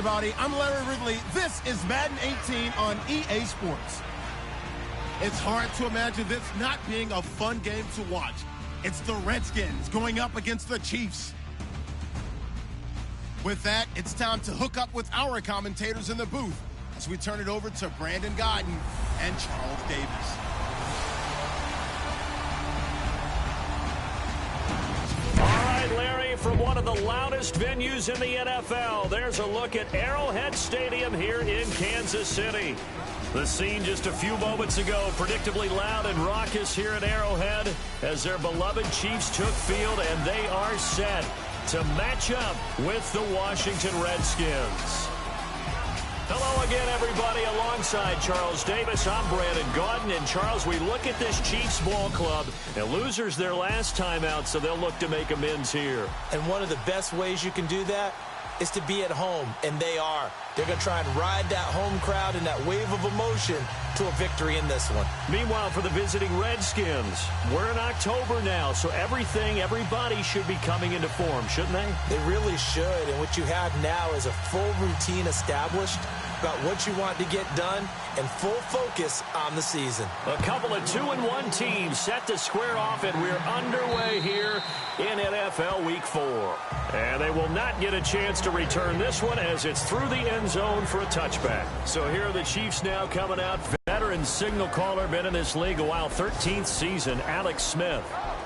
everybody. I'm Larry Ridley. This is Madden 18 on EA Sports. It's hard to imagine this not being a fun game to watch. It's the Redskins going up against the Cheifs. With that, it's time to hook up with our commentators in the booth as we turn it over to Brandon Godden and Charles Davis. Larry, from one of the loudest venues in the NFL, there's a look at Arrowhead Stadium here in Kansas City. The scene just a few moments ago, predictably loud and raucous here at Arrowhead as their beloved Chiefs took field, and they are set to match up with the Washington Redskins. Hello again, everybody. Alongside Charles Davis, I'm Brandon Godden. And, Charles, we look at this Chiefs ball club, and losers their last time out, so they'll look to make amends here. And one of the best ways you can do that is to be at home, and they are. They're going to try and ride that home crowd and that wave of emotion to a victory in this one. Meanwhile, for the visiting Redskins, we're in October now, so everybody should be coming into form, shouldn't they? They really should, and what you have now is a full routine established about what you want to get done and full focus on the season. A couple of 2-1 teams set to square off, and we're underway here in NFL Week 4. And they will not get a chance to return this one as it's through the end zone for a touchback. So here are the Chiefs now coming out. Veteran signal caller, been in this league a while, 13th season, Alex Smith.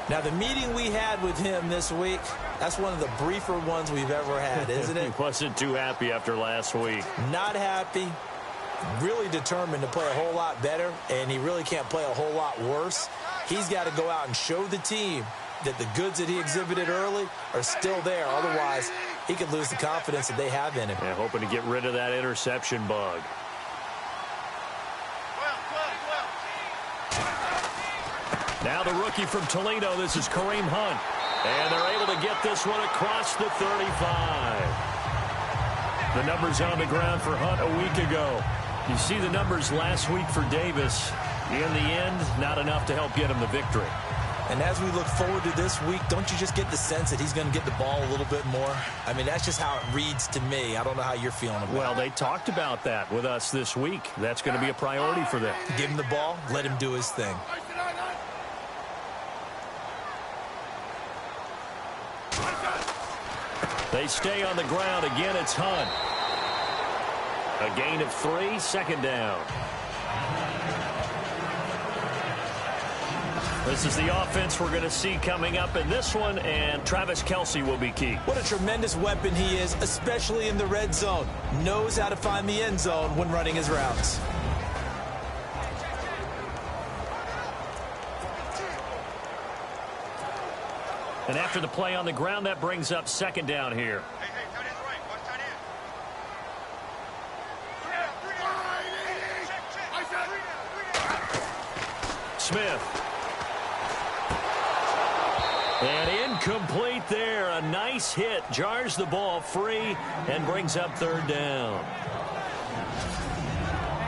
Now, the meeting we had with him this week, that's one of the briefer ones we've ever had, isn't it? He wasn't too happy after last week. Not happy. Really determined to play a whole lot better, and he really can't play a whole lot worse. He's got to go out and show the team that the goods that he exhibited early are still there. Otherwise, he could lose the confidence that they have in him. Yeah, hoping to get rid of that interception bug. Now the rookie from Toledo, this is Kareem Hunt. And they're able to get this one across the 35. The numbers on the ground for Hunt a week ago. You see the numbers last week for Davis. In the end, not enough to help get him the victory. And as we look forward to this week, don't you just get the sense that he's going to get the ball a little bit more? I mean, that's just how it reads to me. I don't know how you're feeling about it. Well, they talked about that with us this week. That's going to be a priority for them. Give him the ball, let him do his thing. They stay on the ground. Again, it's Hunt. A gain of 3, second down. This is the offense we're going to see coming up in this one, and Travis Kelce will be key. What a tremendous weapon he is, especially in the red zone. Knows how to find the end zone when running his routes. And after the play on the ground, that brings up second down here. Smith. And incomplete there. A nice hit. Jars the ball free and brings up third down.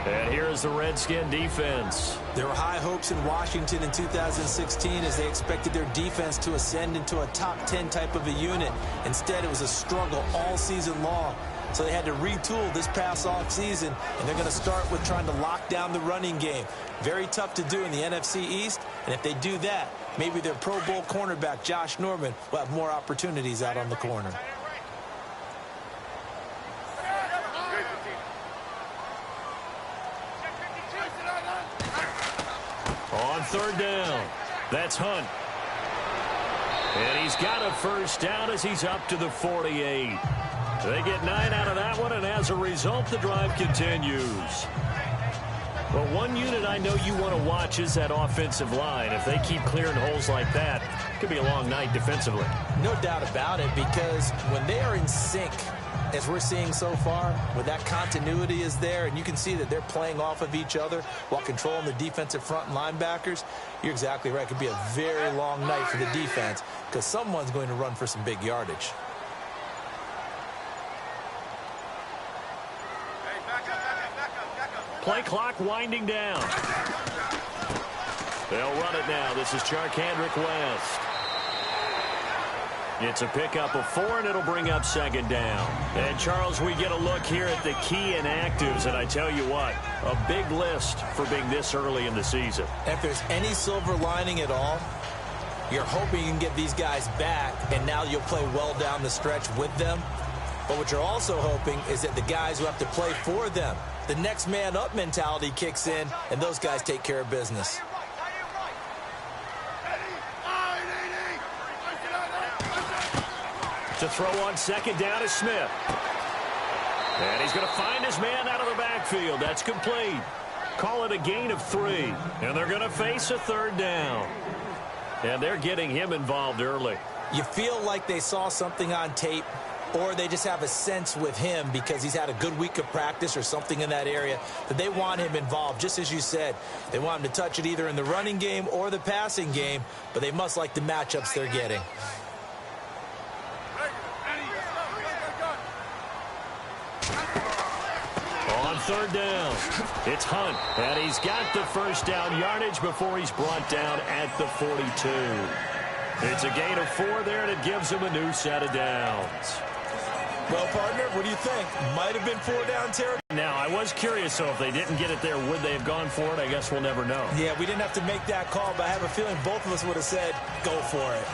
And here is the Redskin defense. There were high hopes in Washington in 2016 as they expected their defense to ascend into a top 10 type of a unit. Instead, it was a struggle all season long. So they had to retool this past off season, and they're going to start with trying to lock down the running game. Very tough to do in the NFC East, and if they do that, maybe their Pro Bowl cornerback, Josh Norman, will have more opportunities out on the corner. On third down, that's Hunt. And he's got a first down as he's up to the 48. They get 9 out of that one, and as a result, the drive continues. Well, one unit I know you want to watch is that offensive line. If they keep clearing holes like that, it could be a long night defensively. No doubt about it, because when they are in sync, as we're seeing so far, when that continuity is there, and you can see that they're playing off of each other while controlling the defensive front and linebackers, you're exactly right. It could be a very long night for the defense because someone's going to run for some big yardage. Play clock winding down. They'll run it now. This is Charkandrick West. It's a pickup of 4, and it'll bring up second down. And, Charles, we get a look here at the key inactives, and I tell you what, a big list for being this early in the season. If there's any silver lining at all, you're hoping you can get these guys back, and now you'll play well down the stretch with them. But what you're also hoping is that the guys who have to play for them, the next man up mentality kicks in, and those guys take care of business. To throw on second down is Smith. And he's going to find his man out of the backfield. That's complete. Call it a gain of 3. And they're going to face a third down. And they're getting him involved early. You feel like they saw something on tape, or they just have a sense with him because he's had a good week of practice or something in that area that they want him involved. Just as you said, they want him to touch it either in the running game or the passing game, but they must like the matchups they're getting. On third down, it's Hunt, and he's got the first down yardage before he's brought down at the 42. It's a gain of 4 there, and it gives him a new set of downs. Well, partner, what do you think? Might have been 4 down territory. Now, I was curious, so if they didn't get it there, would they have gone for it? I guess we'll never know. Yeah, we didn't have to make that call, but I have a feeling both of us would have said, go for it.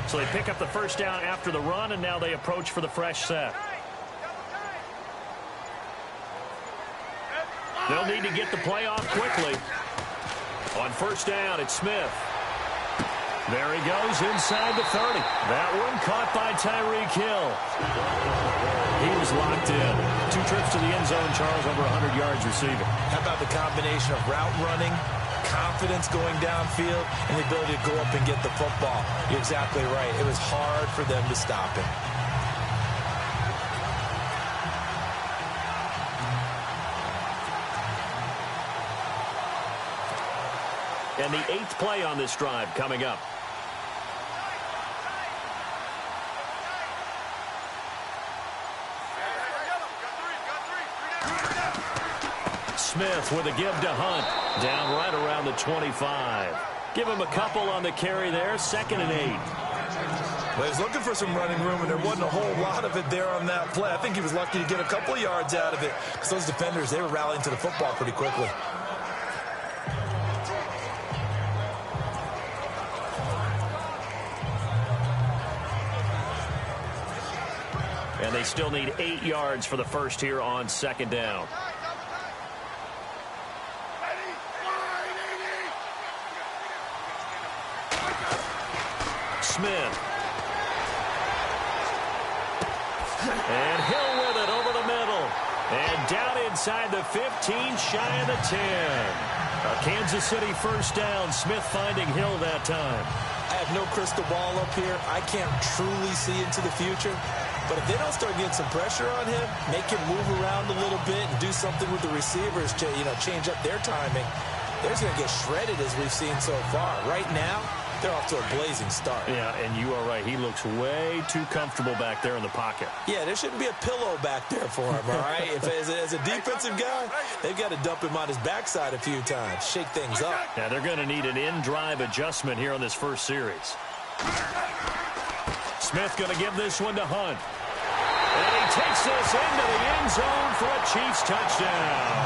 So they pick up the first down after the run, and now they approach for the fresh set. They'll need to get the play off quickly. On first down, it's Smith. There he goes inside the 30. That one caught by Tyreek Hill. He was locked in. 2 trips to the end zone, Charles, over 100 yards receiving. How about the combination of route running, confidence going downfield, and the ability to go up and get the football? You're exactly right. It was hard for them to stop him. And the 8th play on this drive coming up. Smith with a give to Hunt. Down right around the 25. Give him a couple on the carry there. 2nd and 8. Well, he was looking for some running room, and there wasn't a whole lot of it there on that play. I think he was lucky to get a couple of yards out of it because those defenders, they were rallying to the football pretty quickly. And they still need 8 yards for the first here on 2nd down. Smith. And Hill with it over the middle. And down inside the 15, shy of the 10. A Kansas City first down. Smith finding Hill that time. I have no crystal ball up here. I can't truly see into the future. But if they don't start getting some pressure on him, make him move around a little bit and do something with the receivers to, change up their timing, they're just going to get shredded as we've seen so far. Right now, they're off to a blazing start. Yeah, and you are right. He looks way too comfortable back there in the pocket. Yeah, there shouldn't be a pillow back there for him, all right? As a defensive guy, they've got to dump him on his backside a few times, shake things up. Yeah, they're going to need an in-drive adjustment here on this first series. Smith going to give this one to Hunt. And he takes this into the end zone for a Chiefs touchdown.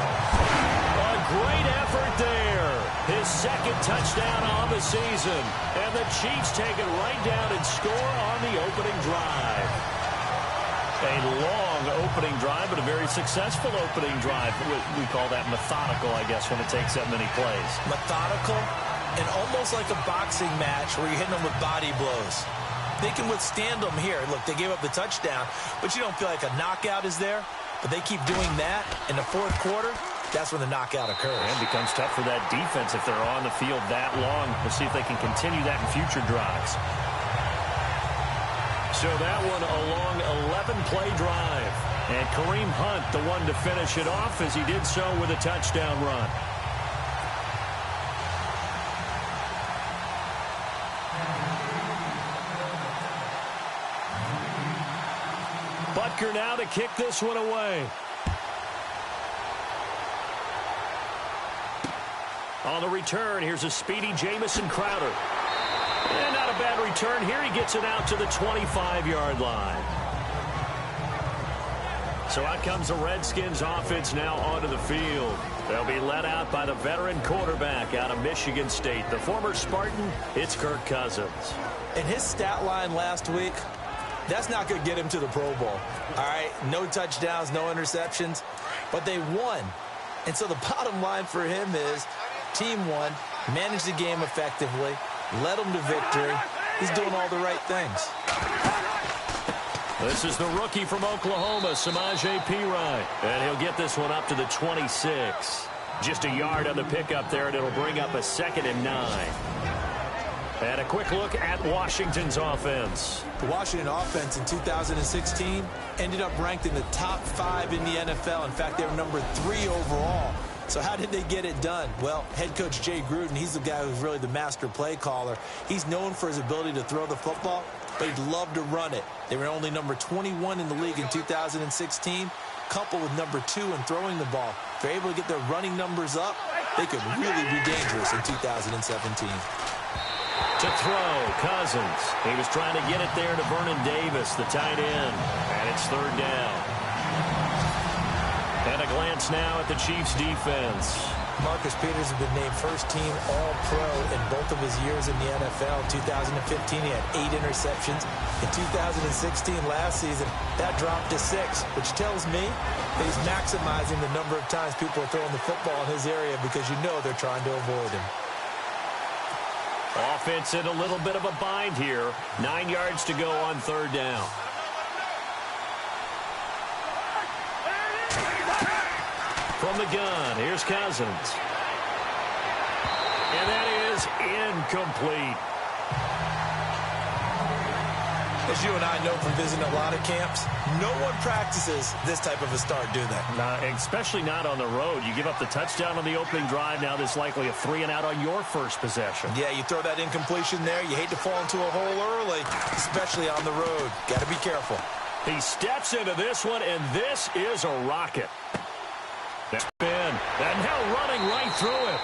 A great effort there. His 2nd touchdown on the season. And the Chiefs take it right down and score on the opening drive. A long opening drive, but a very successful opening drive. We call that methodical, I guess, when it takes that many plays. Methodical and almost like a boxing match where you're hitting them with body blows. They can withstand them here. Look, they gave up the touchdown, but you don't feel like a knockout is there. But they keep doing that in the 4th quarter. That's when the knockout occurs. And it becomes tough for that defense if they're on the field that long. We'll see if they can continue that in future drives. So that one a long 11-play drive. And Kareem Hunt, the one to finish it off as he did so with a touchdown run. Butker now to kick this one away. On the return, here's a speedy Jamison Crowder. And not a bad return here. He gets it out to the 25-yard line. So out comes the Redskins offense now onto the field. They'll be led out by the veteran quarterback out of Michigan State. The former Spartan, it's Kirk Cousins. And his stat line last week, that's not going to get him to the Pro Bowl. All right, no touchdowns, no interceptions, but they won. And so the bottom line for him is team won, managed the game effectively, led them to victory. He's doing all the right things. This is the rookie from Oklahoma, Samaje Perine. And he'll get this one up to the 26. Just a yard on the pickup there, and it'll bring up a 2nd and 9. And a quick look at Washington's offense. The Washington offense in 2016 ended up ranked in the top 5 in the NFL. In fact, they were number 3 overall. So how did they get it done? Well, head coach Jay Gruden, he's the guy who's really the master play caller. He's known for his ability to throw the football, but he'd love to run it. They were only number 21 in the league in 2016, coupled with number 2 in throwing the ball. If they're able to get their running numbers up, they could really be dangerous in 2017. To throw, Cousins. He was trying to get it there to Vernon Davis, the tight end. And it's 3rd down. And a glance now at the Chiefs' defense. Marcus Peters has been named first-team All-Pro in both of his years in the NFL. In 2015, he had 8 interceptions. In 2016, last season, that dropped to 6, which tells me that he's maximizing the number of times people are throwing the football in his area because you know they're trying to avoid him. Offense in a little bit of a bind here. 9 yards to go on 3rd down. From the gun, here's Cousins. And that is incomplete. As you and I know from visiting a lot of camps, no one practices this type of a start, do they? Especially not on the road. You give up the touchdown on the opening drive. Now there's likely a 3-and-out on your first possession. Yeah, you throw that incompletion there. You hate to fall into a hole early, especially on the road. Got to be careful. He steps into this one, and this is a rocket. And now running right through it.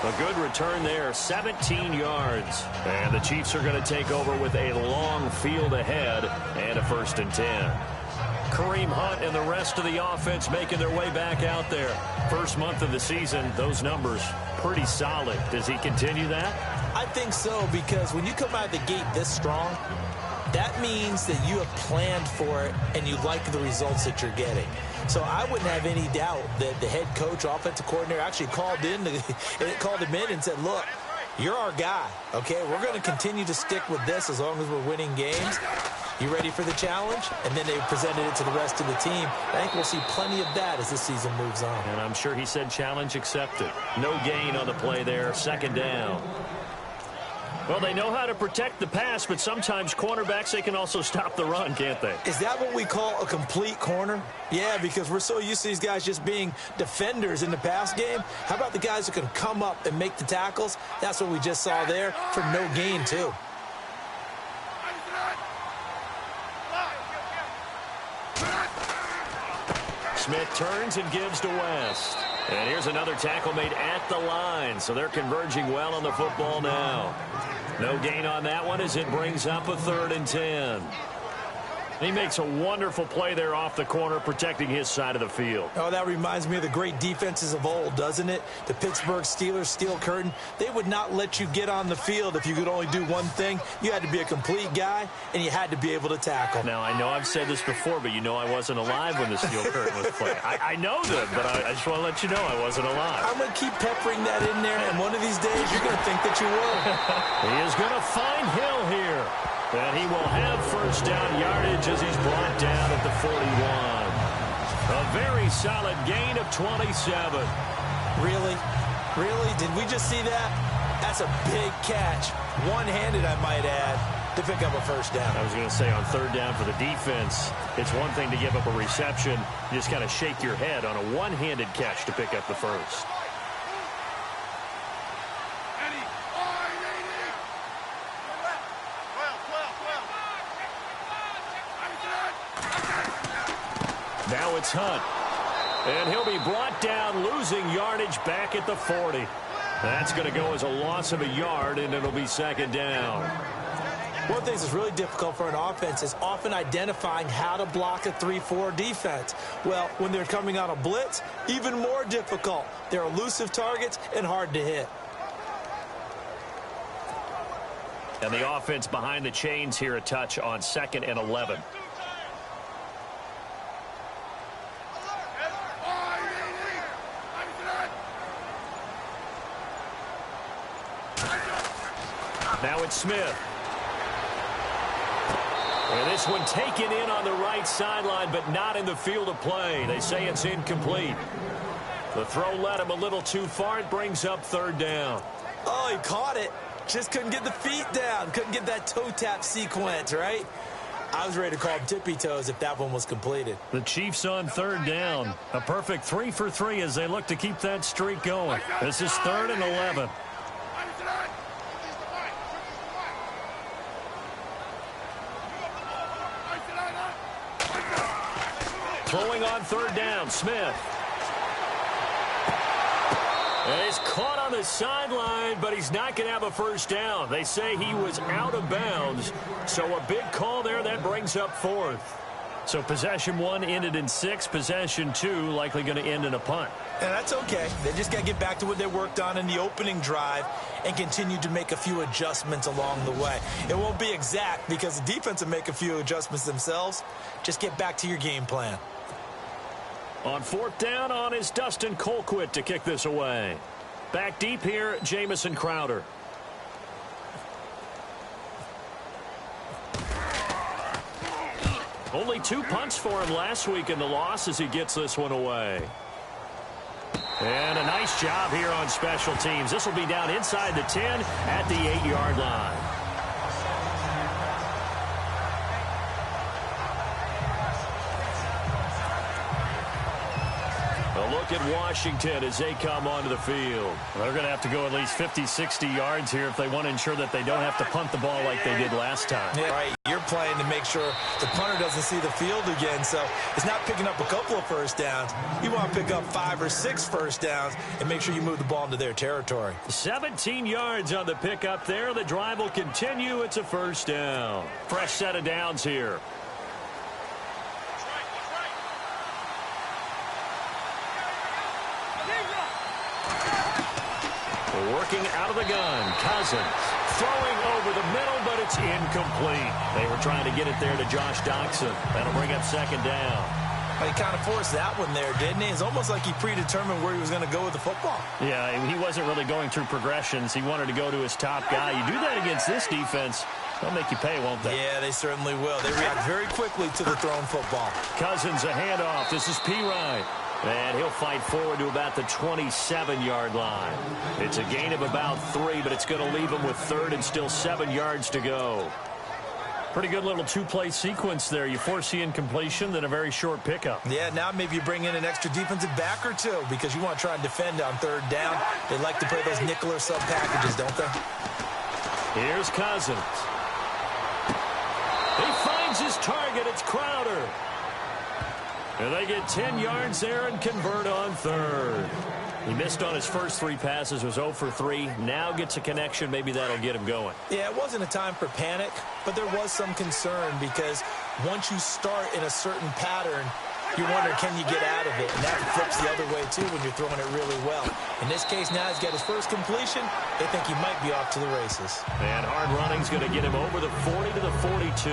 A good return there, 17 yards. And the Chiefs are going to take over with a long field ahead and a 1st and 10. Kareem Hunt and the rest of the offense making their way back out there. First month of the season, those numbers pretty solid. Does he continue that? I think so, because when you come out of the gate this strong, that means that you have planned for it and you like the results that you're getting. So I wouldn't have any doubt that the head coach, offensive coordinator, actually called him in and said, look, you're our guy, okay? We're going to continue to stick with this as long as we're winning games. You ready for the challenge? And then they presented it to the rest of the team. I think we'll see plenty of that as the season moves on. And I'm sure he said challenge accepted. No gain on the play there, 2nd down. Well, they know how to protect the pass, but sometimes cornerbacks, they can also stop the run, can't they? Is that what we call a complete corner? Yeah, because we're so used to these guys just being defenders in the pass game. How about the guys who can come up and make the tackles? That's what we just saw there for no gain, too. Smith turns and gives to West. And here's another tackle made at the line, so they're converging well on the football now. No gain on that one as it brings up a 3rd and 10. He makes a wonderful play there off the corner, protecting his side of the field. Oh, that reminds me of the great defenses of old, doesn't it? The Pittsburgh Steelers, Steel Curtain, they would not let you get on the field if you could only do one thing. You had to be a complete guy, and you had to be able to tackle. Now, I know I've said this before, but you know I wasn't alive when the Steel Curtain was playing. I know them, but I just want to let you know I wasn't alive. I'm going to keep peppering that in there, and one of these days you're going to think that you will. He is going to find Hill here. And he will have 1st down yardage as he's brought down at the 41. A very solid gain of 27. Really? Really? Did we just see that? That's a big catch. One-handed, I might add, to pick up a 1st down. I was going to say on 3rd down for the defense, it's one thing to give up a reception. You just kind of shake your head on a one-handed catch to pick up the 1st. Now it's Hunt. And he'll be brought down, losing yardage back at the 40. That's going to go as a loss of a yard, and it'll be second down. One of the things that's really difficult for an offense is often identifying how to block a 3-4 defense. Well, when they're coming on a blitz, even more difficult. They're elusive targets and hard to hit. And the offense behind the chains here, a touch on 2nd and 11. Now it's Smith. And this one taken in on the right sideline, but not in the field of play. They say it's incomplete. The throw led him a little too far. It brings up 3rd down. Oh, he caught it. Just couldn't get the feet down. Couldn't get that toe tap sequence, right? I was ready to call him tippy toes if that one was completed. The Chiefs on 3rd down. A perfect 3 for 3 as they look to keep that streak going. This is 3rd and 11. Throwing on 3rd down, Smith. And he's caught on the sideline, but he's not going to have a first down. They say he was out of bounds, so a big call there. That brings up 4th. So possession 1 ended in 6. Possession 2 likely going to end in a punt. And that's okay. They just got to get back to what they worked on in the opening drive and continue to make a few adjustments along the way. It won't be exact because the defense will make a few adjustments themselves. Just get back to your game plan. On 4th down on is Dustin Colquitt to kick this away. Back deep here, Jamison Crowder. Only 2 punts for him last week in the loss as he gets this one away. And a nice job here on special teams. This will be down inside the 10 at the 8-yard line. A look at Washington as they come onto the field. They're going to have to go at least 50, 60 yards here if they want to ensure that they don't have to punt the ball like they did last time. Yeah, right. You're playing to make sure the punter doesn't see the field again, so it's not picking up a couple of first downs. You want to pick up 5 or 6 first downs and make sure you move the ball into their territory. 17 yards on the pickup there. The drive will continue. It's a first down. Fresh set of downs here. Working out of the gun, Cousins throwing over the middle, but it's incomplete. They were trying to get it there to Josh Doxson. That'll bring up 2nd down. Well, he kind of forced that one there, didn't he? It's almost like he predetermined where he was going to go with the football. Yeah, he wasn't really going through progressions. He wanted to go to his top guy. You do that against this defense, they'll make you pay, won't they? Yeah, they certainly will. They react very quickly to the thrown football. Cousins, a handoff. This is Pirine. And he'll fight forward to about the 27-yard line. It's a gain of about 3, but it's going to leave him with 3rd and still 7 yards to go. Pretty good little 2-play sequence there. You force the incompletion, then a very short pickup. Yeah, now maybe you bring in an extra defensive back or 2 because you want to try and defend on 3rd down. They like to play those nickel or sub packages, don't they? Here's Cousins. He finds his target. It's Crowder. And they get 10 yards there and convert on 3rd. He missed on his first 3 passes, was 0 for 3. Now gets a connection. Maybe that'll get him going. Yeah, it wasn't a time for panic, but there was some concern because once you start in a certain pattern, you wonder, can you get out of it? And that flips the other way, too, when you're throwing it really well. In this case, now he's got his first completion. They think he might be off to the races. And hard running's going to get him over the 40 to the 42.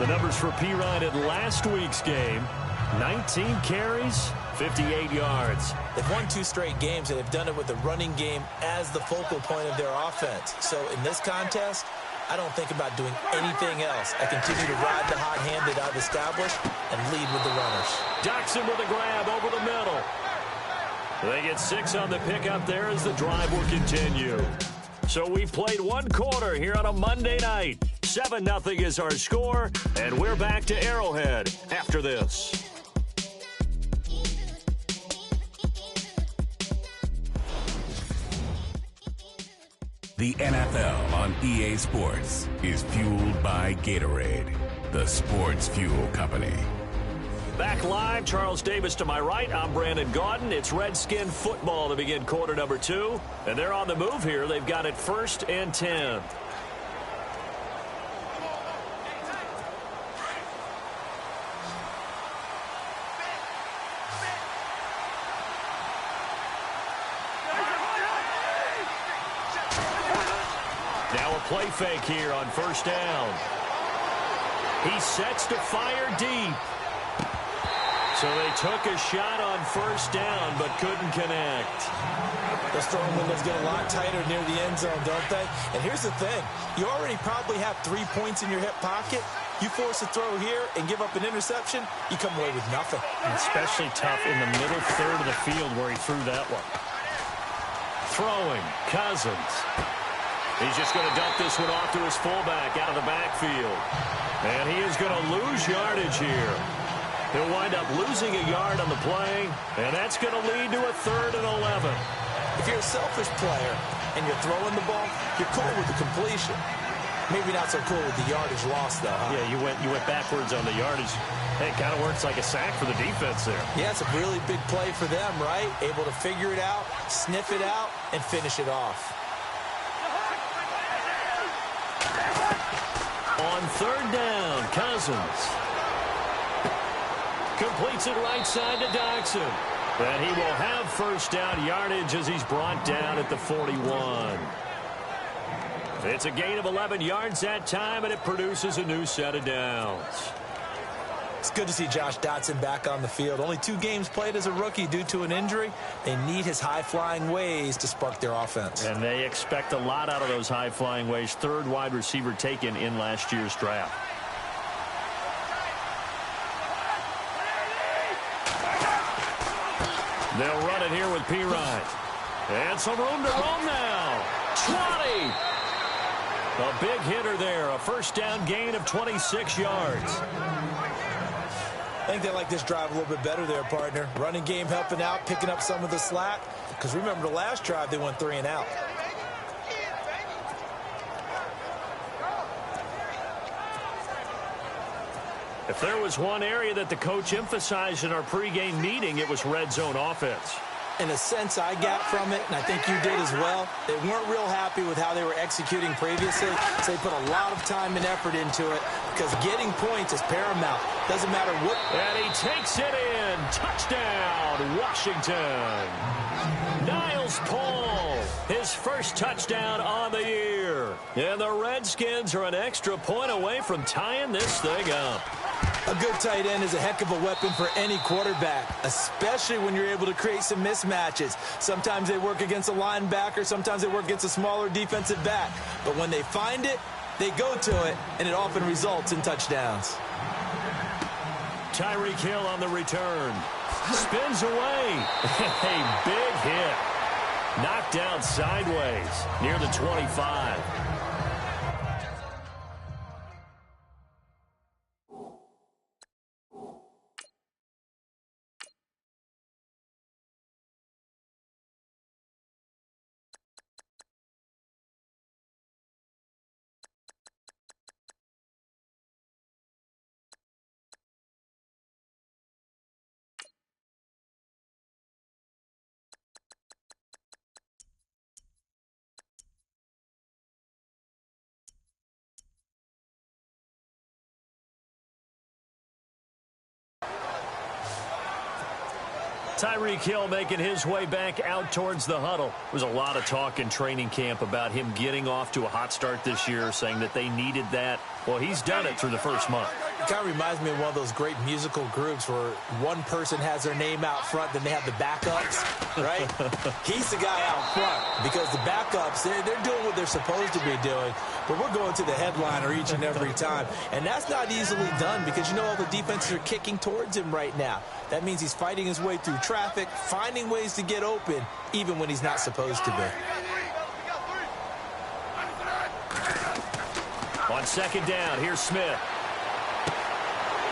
The numbers for Pirine at last week's game, 19 carries, 58 yards. They've won 2 straight games, and they've done it with the running game as the focal point of their offense. So in this contest, I don't think about doing anything else. I continue to ride the hot hand that I've established and lead with the runners. Doxson with a grab over the middle. They get 6 on the pickup there as the drive will continue. So we played 1 quarter here on a Monday night. 7-0 is our score, and we're back to Arrowhead after this. The NFL on EA Sports is fueled by Gatorade, the sports fuel company. Back live, Charles Davis to my right. I'm Brandon Gaudin. It's Redskin football to begin quarter number 2. And they're on the move here. They've got it 1st and 10. Now a play fake here on 1st down. He sets to fire deep. So they took a shot on 1st down, but couldn't connect. Those throwing windows get a lot tighter near the end zone, don't they? And here's the thing. You already probably have 3 points in your hip pocket. You force a throw here and give up an interception, you come away with nothing. Especially tough in the middle third of the field where he threw that one. Throwing, Cousins. He's just going to dump this one off to his fullback out of the backfield. And he is going to lose yardage here. He'll wind up losing a yard on the play, and that's going to lead to a 3rd and 11. If you're a selfish player and you're throwing the ball, you're cool with the completion. Maybe not so cool with the yardage loss, though, huh? Yeah, you went backwards on the yardage. Hey, it kind of works like a sack for the defense there. Yeah, it's a really big play for them, right? Able to figure it out, sniff it out, and finish it off. On 3rd down, Cousins completes it right side to Doxson. And he will have 1st down yardage as he's brought down at the 41. It's a gain of 11 yards that time, and it produces a new set of downs. It's good to see Josh Dotson back on the field. Only 2 games played as a rookie due to an injury. They need his high-flying ways to spark their offense. And they expect a lot out of those high-flying ways. 3rd wide receiver taken in last year's draft. They'll run it here with Pirine. And some room to roam now. 20. A big hitter there. A 1st down gain of 26 yards. I think they like this drive a little bit better there, partner. Running game helping out, picking up some of the slack. Because remember the last drive, they went 3 and out. If there was one area that the coach emphasized in our pregame meeting, it was red zone offense. In a sense I got from it, and I think you did as well, they weren't real happy with how they were executing previously, so they put a lot of time and effort into it because getting points is paramount. Doesn't matter what. And he takes it in. Touchdown, Washington. Niles Paul, his 1st touchdown on the year. And the Redskins are an extra point away from tying this thing up. A good tight end is a heck of a weapon for any quarterback, especially when you're able to create some mismatches. Sometimes they work against a linebacker, sometimes they work against a smaller defensive back. But when they find it, they go to it, and it often results in touchdowns. Tyreek Hill on the return. Spins away. A big hit. Knocked down sideways near the 25. Tyreek Hill making his way back out towards the huddle. There was a lot of talk in training camp about him getting off to a hot start this year, saying that they needed that. Well, he's done it through the 1st month. It kind of reminds me of one of those great musical groups where one person has their name out front, then they have the backups, right? He's the guy out front because the backups, they're doing what they're supposed to be doing, but we're going to the headliner each and every time. And that's not easily done because, you know, all the defenses are kicking towards him right now. That means he's fighting his way through traffic, finding ways to get open, even when he's not supposed to be. On 2nd down, here's Smith.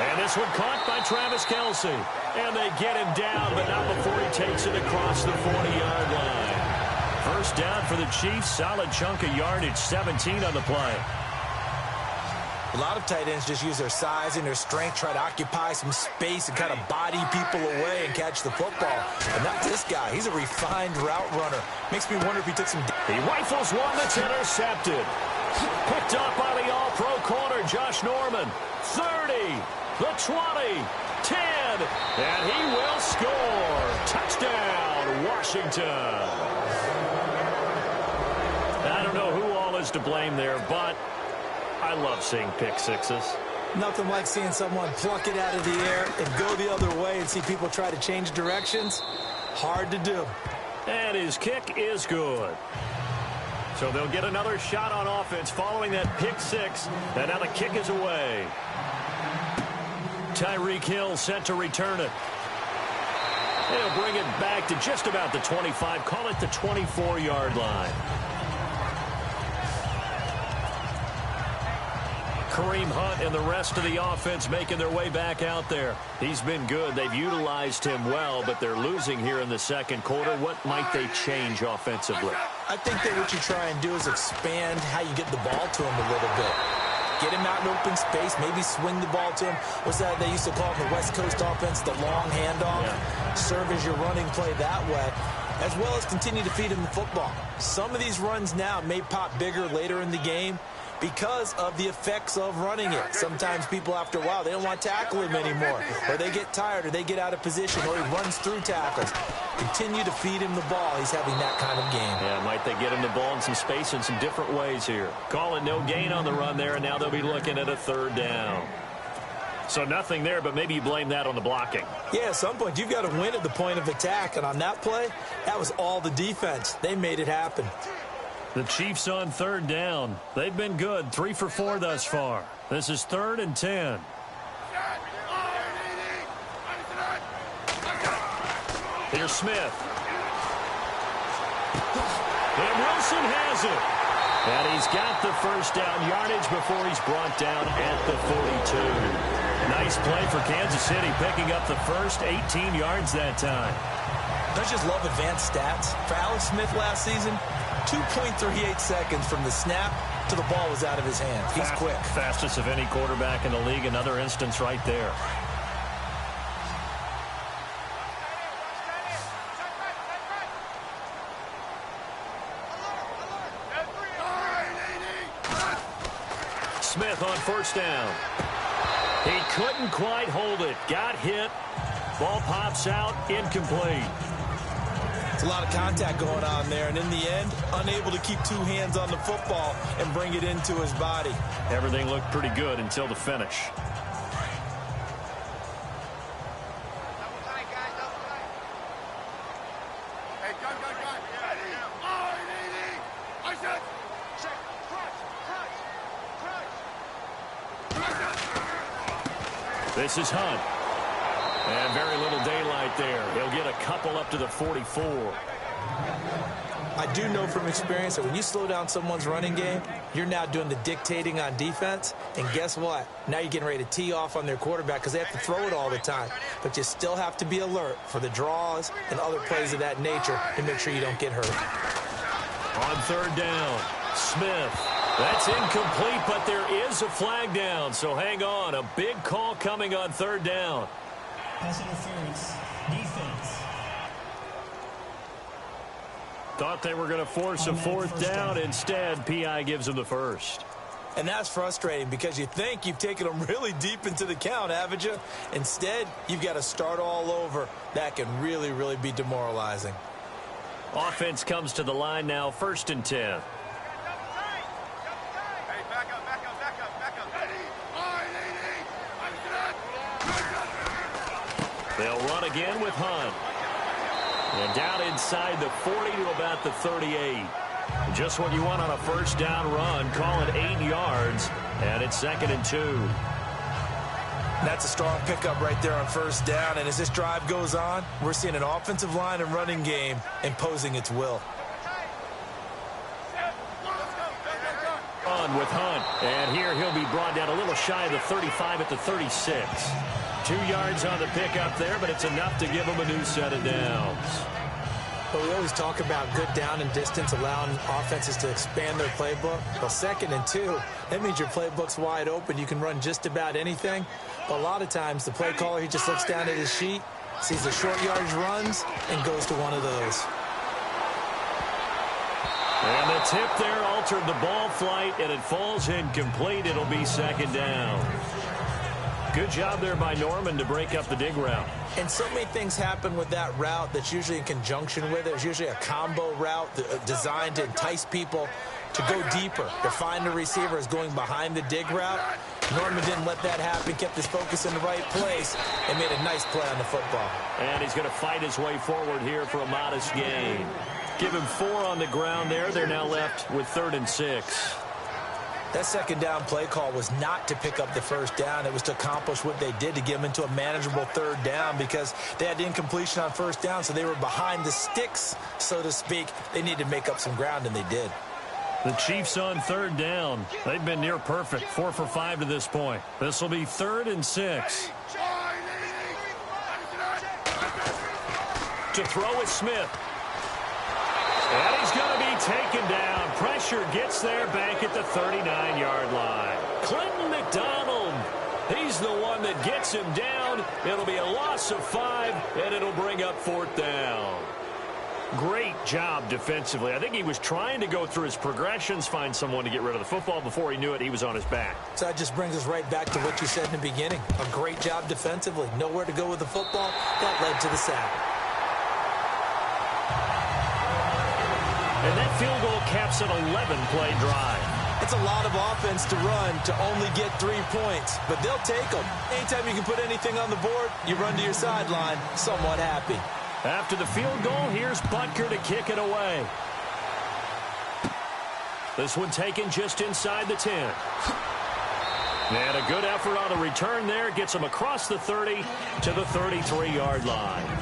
And this one caught by Travis Kelce. And they get him down, but not before he takes it across the 40-yard line. 1st down for the Chiefs. Solid chunk of yardage, 17 on the play. A lot of tight ends just use their size and their strength, try to occupy some space and kind of body people away and catch the football. But not this guy. He's a refined route runner. Makes me wonder if he took some... He rifles one that's intercepted. Picked up by the all-pro corner, Josh Norman. 30, the 20, 10, and he will score. Touchdown, Washington. I don't know who all is to blame there, but I love seeing pick sixes. Nothing like seeing someone pluck it out of the air and go the other way and see people try to change directions. Hard to do. And his kick is good. So they'll get another shot on offense following that pick six. And now the kick is away. Tyreek Hill set to return it. They'll bring it back to just about the 25. Call it the 24-yard line. Kareem Hunt and the rest of the offense making their way back out there. He's been good. They've utilized him well, but they're losing here in the second quarter. What might they change offensively? I think that what you try and do is expand how you get the ball to him a little bit. Get him out in open space, maybe swing the ball to him. What's that they used to call it in the West Coast offense, the long handoff? Yeah. Serve as your running play that way, as well as continue to feed him the football. Some of these runs now may pop bigger later in the game because of the effects of running it. Sometimes people, after a while, they don't want to tackle him anymore, or they get tired, or they get out of position, or he runs through tackles. Continue to feed him the ball. He's having that kind of game. Yeah, might they get him the ball in some space in some different ways here. Call it no gain on the run there, and now they'll be looking at a third down. So nothing there, but maybe you blame that on the blocking. Yeah, at some point, you've got to win at the point of attack, and on that play, that was all the defense. They made it happen. The Chiefs on third down. They've been good. 3 for 4 thus far. This is 3rd and 10. Here's Smith. And Wilson has it. And he's got the first down yardage before he's brought down at the 42. Nice play for Kansas City, picking up the first 18 yards that time. Don't you just love advanced stats? For Alex Smith last season, 2.38 seconds from the snap to the ball was out of his hands. He's quick. Fastest of any quarterback in the league. Another instance right there. Smith on first down. He couldn't quite hold it. Got hit. Ball pops out. Incomplete. It's a lot of contact going on there, and in the end, unable to keep two hands on the football and bring it into his body. Everything looked pretty good until the finish. This is Hunt. And very little daylight there. He'll get a couple up to the 44. I do know from experience that when you slow down someone's running game, you're now doing the dictating on defense. And guess what? Now you're getting ready to tee off on their quarterback because they have to throw it all the time. But you still have to be alert for the draws and other plays of that nature to make sure you don't get hurt. On third down, Smith. That's incomplete, but there is a flag down. So hang on. A big call coming on third down. Pass interference, defense. Thought they were going to force a fourth down. Instead, P.I. gives them the first. And that's frustrating because you think you've taken them really deep into the count, haven't you? Instead, you've got to start all over. That can really, really be demoralizing. Offense comes to the line now, 1st and 10. They'll run again with Hunt. And down inside the 40 to about the 38. Just what you want on a first down run. Call it 8 yards. And it's 2nd and 2. That's a strong pickup right there on first down. And as this drive goes on, we're seeing an offensive line and running game imposing its will. On with Hunt. And here he'll be brought down a little shy of the 35 at the 36. 2 yards on the pickup there, but it's enough to give him a new set of downs. But we always talk about good down and distance, allowing offenses to expand their playbook. Well, 2nd and 2, that means your playbook's wide open. You can run just about anything. But a lot of times, the play caller, he just looks down at his sheet, sees the short yardage runs, and goes to one of those. And the tip there altered the ball flight, and it falls incomplete. It'll be 2nd down. Good job there by Norman to break up the dig route. And so many things happen with that route that's usually in conjunction with it. There's usually a combo route designed to entice people to go deeper, to find the receiver is going behind the dig route. Norman didn't let that happen, kept his focus in the right place, and made a nice play on the football. And he's going to fight his way forward here for a modest gain. Give him 4 on the ground there. They're now left with 3rd and 6. That 2nd down play call was not to pick up the 1st down. It was to accomplish what they did, to get them into a manageable 3rd down, because they had incompletion on 1st down, so they were behind the sticks, so to speak. They needed to make up some ground, and they did. The Chiefs on 3rd down. They've been near perfect, 4 for 5 to this point. This will be 3rd and 6. To throw is Smith. And he's going to be taken down. Pressure gets there back at the 39-yard line. Clinton McDonald, he's the one that gets him down. It'll be a loss of 5, and it'll bring up 4th down. Great job defensively. I think he was trying to go through his progressions, find someone to get rid of the football. Before he knew it, he was on his back. So that just brings us right back to what you said in the beginning. A great job defensively. Nowhere to go with the football. That led to the sack. And that field goal caps an 11-play drive. It's a lot of offense to run to only get 3 points, but they'll take them. Anytime you can put anything on the board, you run to your sideline somewhat happy. After the field goal, here's Butker to kick it away. This one taken just inside the 10. And a good effort on the return there. Gets him across the 30 to the 33-yard line.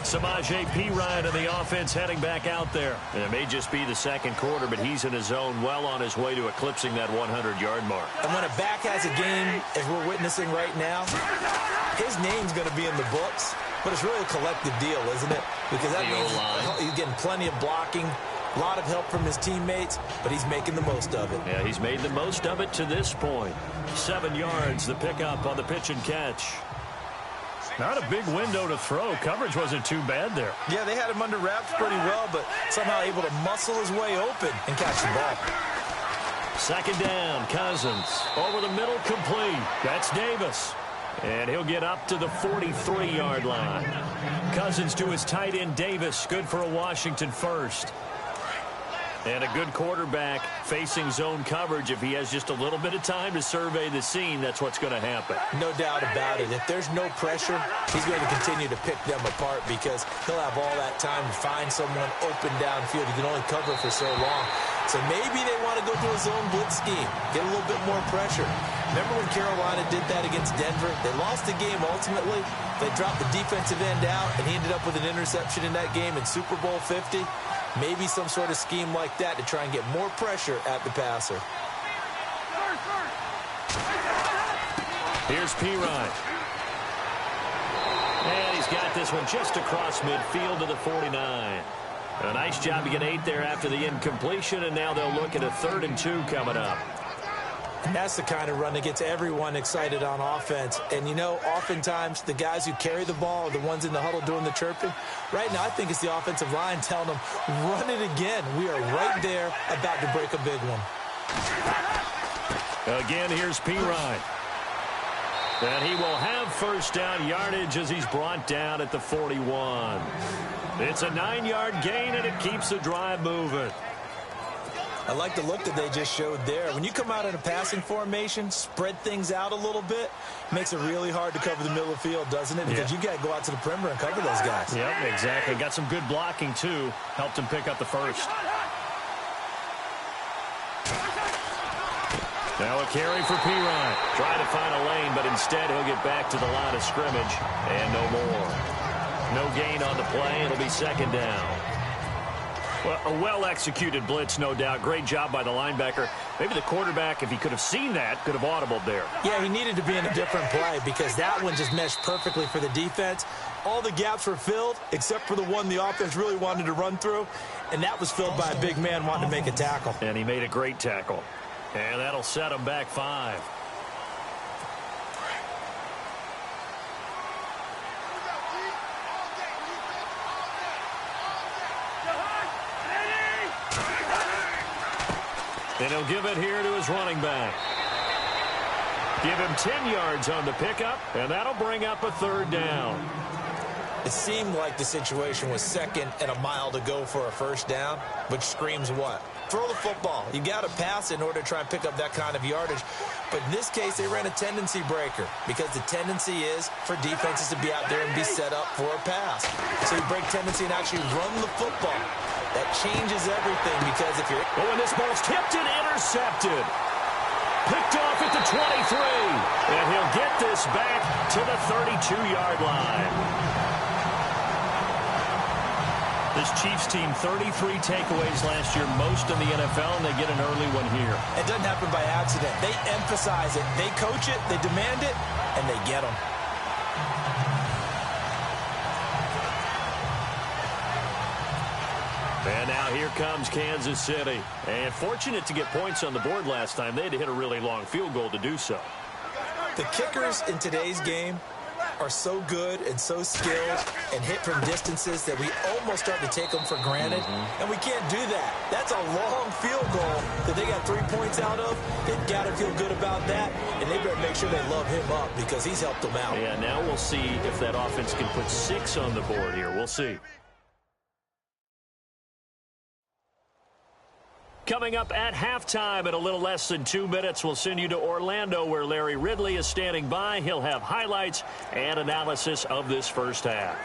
Samaje Perine of the offense heading back out there. And it may just be the 2nd quarter, but he's in his zone, well on his way to eclipsing that 100-yard mark. And when a back has a game, as we're witnessing right now, his name's going to be in the books, but it's really a collective deal, isn't it? Because that means he's getting plenty of blocking, a lot of help from his teammates, but he's making the most of it. Yeah, he's made the most of it to this point. 7 yards, the pickup on the pitch and catch. Not a big window to throw. Coverage wasn't too bad there. Yeah, they had him under wraps pretty well, but somehow able to muscle his way open and catch the ball. 2nd down, Cousins. Over the middle, complete. That's Davis. And he'll get up to the 43-yard line. Cousins to his tight end, Davis. Good for a Washington first. And a good quarterback facing zone coverage. If he has just a little bit of time to survey the scene, that's what's going to happen. No doubt about it. If there's no pressure, he's going to continue to pick them apart because he'll have all that time to find someone open downfield. He can only cover for so long. So maybe they want to go to a zone blitz scheme, get a little bit more pressure. Remember when Carolina did that against Denver? They lost the game ultimately. They dropped the defensive end out, and he ended up with an interception in that game in Super Bowl 50. Maybe some sort of scheme like that to try and get more pressure at the passer. Here's Perine. And he's got this one just across midfield to the 49. A nice job to get 8 there after the incompletion, and now they'll look at a 3rd and 2 coming up. And that's the kind of run that gets everyone excited on offense. And, you know, oftentimes the guys who carry the ball are the ones in the huddle doing the chirping. Right now, I think it's the offensive line telling them, run it again. We are right there about to break a big one. Again, here's Perine. And he will have 1st down yardage as he's brought down at the 41. It's a 9-yard gain, and it keeps the drive moving. I like the look that they just showed there. When you come out in a passing formation, spread things out a little bit, makes it really hard to cover the middle of the field, doesn't it? Because you got to go out to the perimeter and cover those guys. Yep, exactly. Got some good blocking, too. Helped him pick up the 1st. Now a carry for Perine. Trying to find a lane, but instead he'll get back to the line of scrimmage. And no more. No gain on the play. It'll be 2nd down. Well, a well-executed blitz, no doubt. Great job by the linebacker. Maybe the quarterback, if he could have seen that, could have audibled there. Yeah, he needed to be in a different play because that one just meshed perfectly for the defense. All the gaps were filled except for the one the offense really wanted to run through, and that was filled by a big man wanting to make a tackle. And he made a great tackle. And that'll set him back 5. And he'll give it here to his running back. Give him 10 yards on the pickup, and that'll bring up a 3rd down. It seemed like the situation was 2nd and a mile to go for a 1st down, which screams what? Throw the football. You got to pass in order to try and pick up that kind of yardage. But in this case, they ran a tendency breaker because the tendency is for defenses to be out there and be set up for a pass. So you break tendency and actually run the football. That changes everything because if you're... Oh, and this ball's tipped and intercepted. Picked off at the 23. And he'll get this back to the 32-yard line. This Chiefs team, 33 takeaways last year, most in the NFL, and they get an early one here. It doesn't happen by accident. They emphasize it. They coach it, they demand it, and they get them. And now here comes Kansas City. And fortunate to get points on the board last time. They had to hit a really long field goal to do so. The kickers in today's game are so good and so skilled and hit from distances that we almost start to take them for granted. And we can't do that. That's a long field goal that they got 3 points out of. They've got to feel good about that, and they better make sure they love him up because he's helped them out. Yeah, now we'll see if that offense can put 6 on the board here. We'll see. Coming up at halftime in a little less than 2 minutes, we'll send you to Orlando where Larry Ridley is standing by. He'll have highlights and analysis of this first half.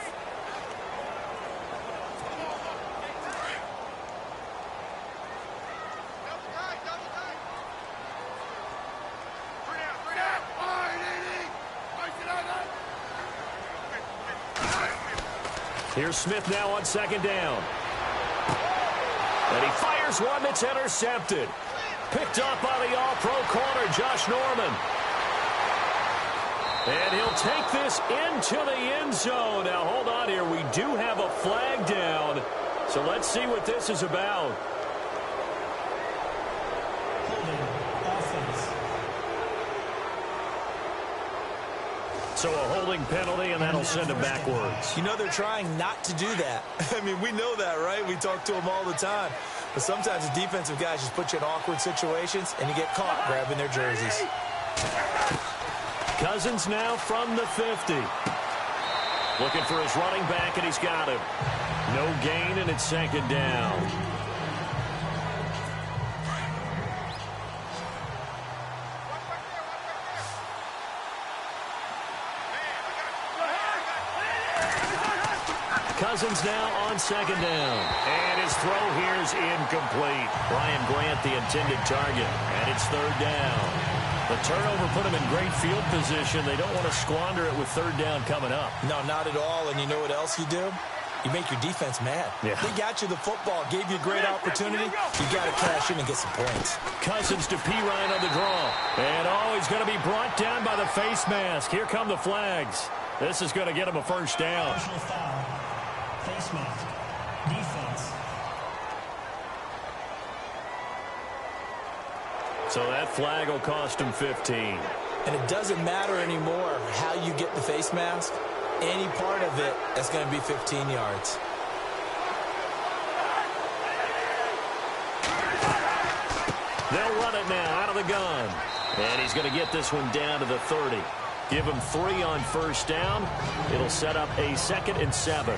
Here's Smith now on 2nd down. And he fires one that's intercepted. Picked up by the all-pro corner, Josh Norman. And he'll take this into the end zone. Now, hold on here. We do have a flag down. So let's see what this is about. So a holding penalty, and that'll send him backwards. You know they're trying not to do that. I mean, we know that, right? We talk to them all the time. But sometimes the defensive guys just put you in awkward situations, and you get caught grabbing their jerseys. Cousins now from the 50. Looking for his running back, and he's got him. No gain, and it's 2nd down. Cousins now on 2nd down. And his throw here is incomplete. Brian Grant, the intended target. And it's 3rd down. The turnover put him in great field position. They don't want to squander it with 3rd down coming up. No, not at all. And you know what else you do? You make your defense mad. Yeah. They got you the football, gave you a great opportunity. You got to cash in and get some points. Cousins to P. Ryan on the draw. And, he's going to be brought down by the face mask. Here come the flags. This is going to get him a 1st down. Personal foul. Face mask. Defense. So that flag will cost him 15. And it doesn't matter anymore how you get the face mask. Any part of it is going to be 15 yards. They'll run it now out of the gun. And he's going to get this one down to the 30. Give him 3 on 1st down. It'll set up a 2nd and 7.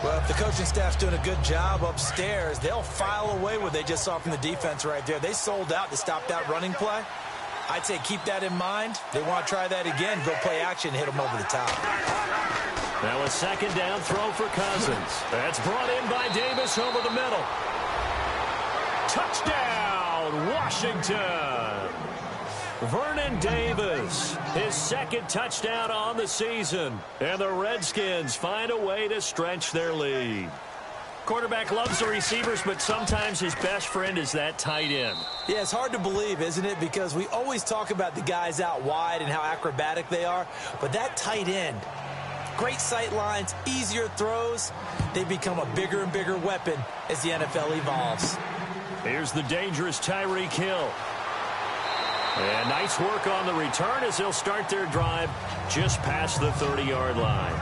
Well, if the coaching staff's doing a good job upstairs, they'll file away what they just saw from the defense right there. They sold out to stop that running play. I'd say keep that in mind. They want to try that again, go play action, hit them over the top. Now a 2nd down throw for Cousins. That's brought in by Davis over the middle. Touchdown, Washington. Vernon Davis, his 2nd touchdown on the season. And the Redskins find a way to stretch their lead. Quarterback loves the receivers, but sometimes his best friend is that tight end. Yeah, it's hard to believe, isn't it? Because we always talk about the guys out wide and how acrobatic they are. But that tight end, great sight lines, easier throws, they become a bigger and bigger weapon as the NFL evolves. Here's the dangerous Tyreek Hill. And nice work on the return as they'll start their drive just past the 30-yard line.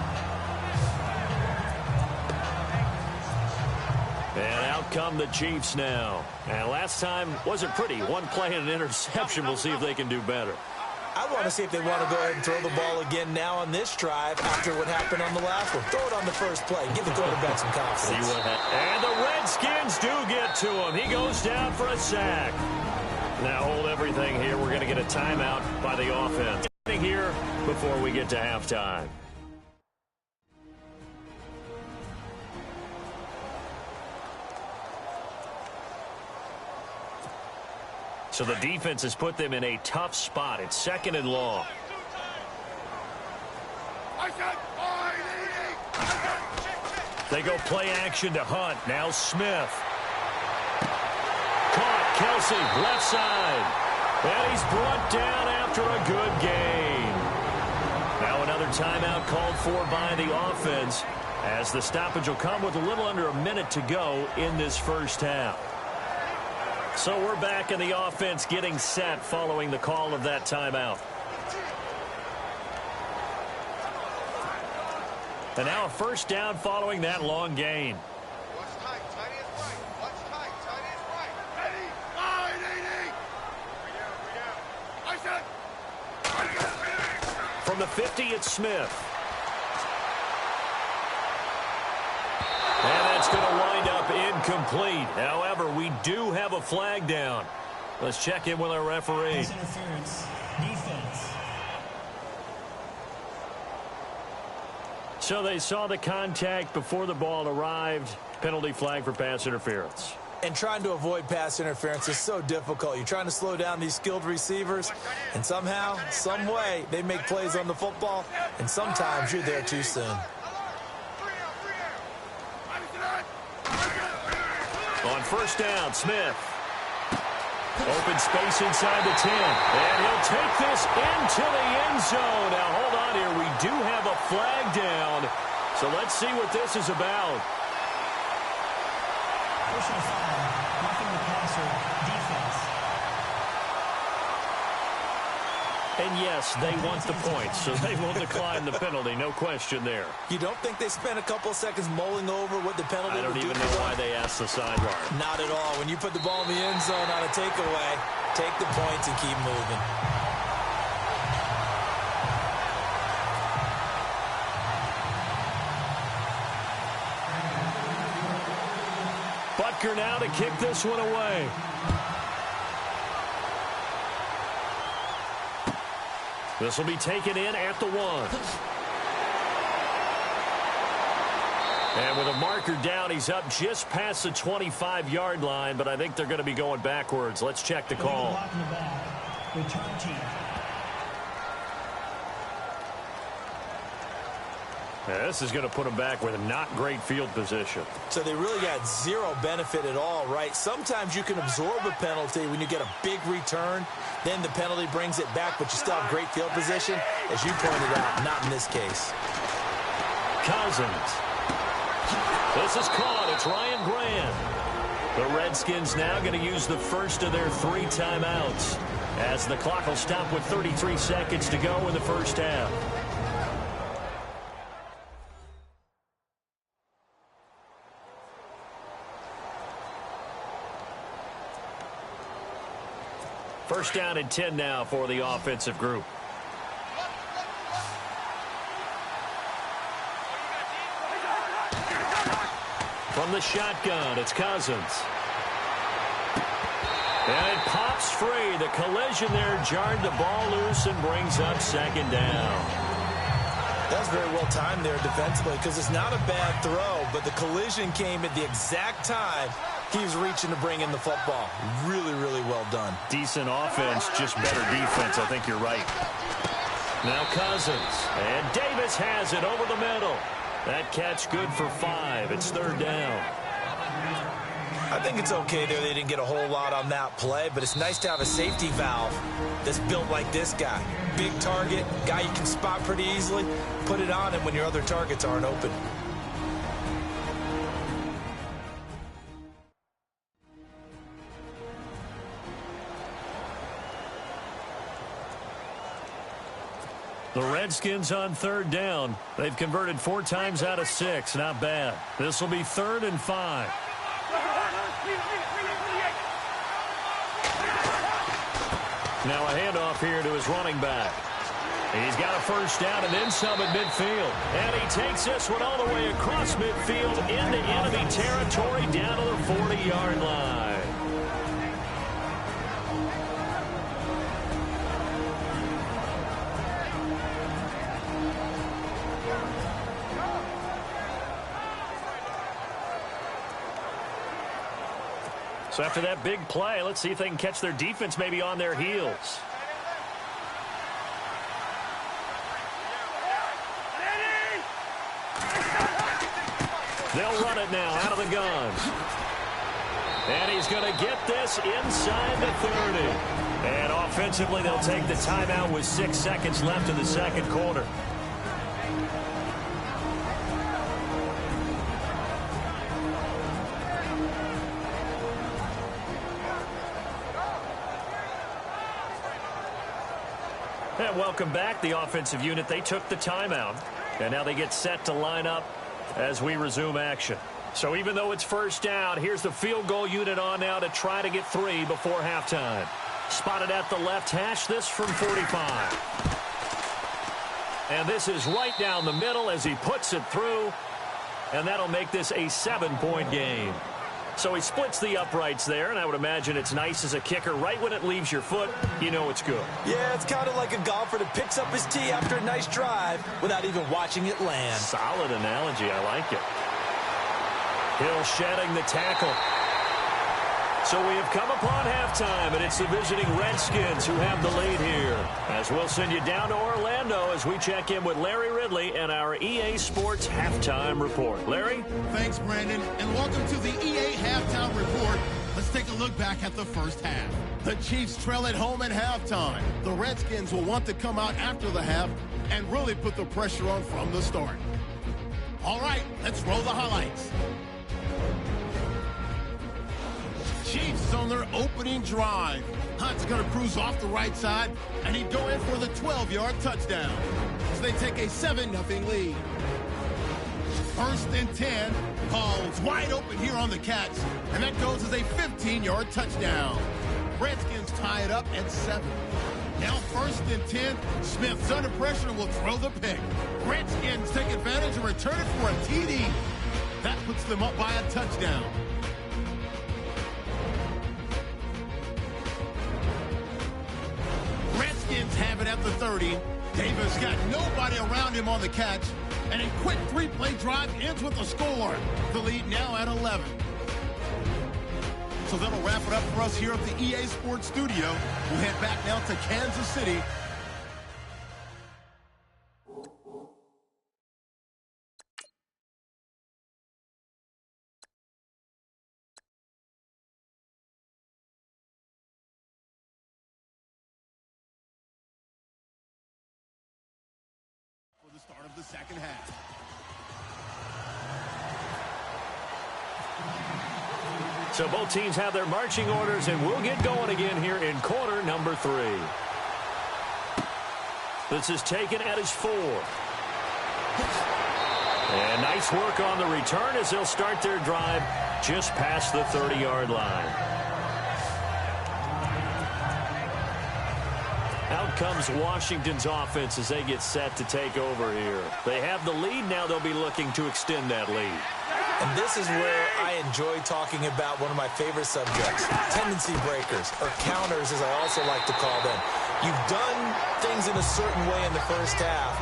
And out come the Cheifs now. And last time wasn't pretty. One play and an interception. We'll see if they can do better. I want to see if they want to go ahead and throw the ball again now on this drive after what happened on the last one. Throw it on the first play. Give the quarterback some confidence. And the Redskins do get to him. He goes down for a sack. Now hold everything here. We're going to get a timeout by the offense here before we get to halftime. So the defense has put them in a tough spot. It's 2nd and long. They go play action to Hunt. Now Smith. Caught. Kelsey, left side. And he's brought down after a good gain. Now another timeout called for by the offense, as the stoppage will come with a little under a minute to go in this first half. So we're back in the offense getting set following the call of that timeout. And now a first down following that long gain. From the 50, it's Smith. And that's going to wind up incomplete. However, we do have a flag down. Let's check in with our referee. Pass interference. Defense. So they saw the contact before the ball arrived. Penalty flag for pass interference. And trying to avoid pass interference is so difficult. You're trying to slow down these skilled receivers, and somehow, some way, they make plays on the football, and sometimes you're there too soon. On first down, Smith. Open space inside the 10. And he'll take this into the end zone. Now, hold on here. We do have a flag down. So let's see what this is about. Personal foul. Roughing the passer. Defense. And yes, they want the points, so they will decline the penalty. No question there. You don't think they spent a couple seconds mulling over what the penalty would do? I don't even know why they asked the sideline. Not at all. When you put the ball in the end zone on a takeaway, take the points and keep moving. Butker now to kick this one away. This will be taken in at the 1. And with a marker down, he's up just past the 25-yard line, but I think they're going to be going backwards. Let's check the call. Return team. Yeah, this is going to put them back with a not great field position. So they really got zero benefit at all, right? Sometimes you can absorb a penalty when you get a big return. Then the penalty brings it back, but you still have great field position. As you pointed out, not in this case. Cousins. This is caught. It's Ryan Grant. The Redskins now going to use the first of their 3 timeouts, as the clock will stop with 33 seconds to go in the first half. First down and 10 now for the offensive group. From the shotgun, it's Cousins. And it pops free. The collision there jarred the ball loose and brings up 2nd down. That was very well timed there defensively, because it's not a bad throw, but the collision came at the exact time he was reaching to bring in the football. Really, really well done. Decent offense, just better defense. I think you're right. Now Cousins. And Davis has it over the middle. That catch good for 5. It's 3rd down. I think it's okay there. They didn't get a whole lot on that play, but it's nice to have a safety valve that's built like this guy. Big target, guy you can spot pretty easily. Put it on him when your other targets aren't open. The Redskins on third down. They've converted 4 times out of 6. Not bad. This will be 3rd and 5. Now a handoff here to his running back. He's got a first down and then some at midfield. And he takes this one all the way across midfield into enemy territory down to the 40-yard line. So after that big play, let's see if they can catch their defense maybe on their heels. They'll run it now out of the guns. And he's going to get this inside the 30. And offensively, they'll take the timeout with 6 seconds left in the second quarter. And welcome back, the offensive unit. They took the timeout, and now they get set to line up as we resume action. So even though it's first down, here's the field goal unit on now to try to get 3 before halftime. Spotted at the left hash, this from 45. And this is right down the middle as he puts it through, and that'll make this a 7-point game. So he splits the uprights there, and I would imagine it's nice as a kicker. Right when it leaves your foot, you know it's good. Yeah, it's kind of like a golfer that picks up his tee after a nice drive without even watching it land. Solid analogy. I like it. Hill shedding the tackle. So we have come upon halftime, and it's the visiting Redskins who have the lead here. As we'll send you down to Orlando as we check in with Larry Ridley and our EA Sports Halftime Report. Larry? Thanks, Brandon, and welcome to the EA Halftime Report. Let's take a look back at the first half. The Chiefs trail at home at halftime. The Redskins will want to come out after the half and really put the pressure on from the start. All right, let's roll the highlights. Chiefs on their opening drive. Hunt's going to cruise off the right side, and he'd go in for the 12-yard touchdown. So they take a 7-0 lead. 1st and 10. Paul's wide open here on the catch, and that goes as a 15-yard touchdown. Redskins tie it up at 7. Now 1st and 10. Smith's under pressure and will throw the pick. Redskins take advantage and return it for a TD. That puts them up by a touchdown. Redskins have it at the 30. Davis got nobody around him on the catch, and a quick 3-play drive ends with a score. The lead now at 11. So that'll wrap it up for us here at the EA Sports Studio. We'll head back now to Kansas City. For the start of the second half. So both teams have their marching orders, and we'll get going again here in quarter number 3. This is taken at his 4. And nice work on the return as they'll start their drive just past the 30-yard line. Out comes Washington's offense as they get set to take over here. They have the lead. Now they'll be looking to extend that lead. And this is where I enjoy talking about one of my favorite subjects, tendency breakers, or counters as I also like to call them. You've done things in a certain way in the first half,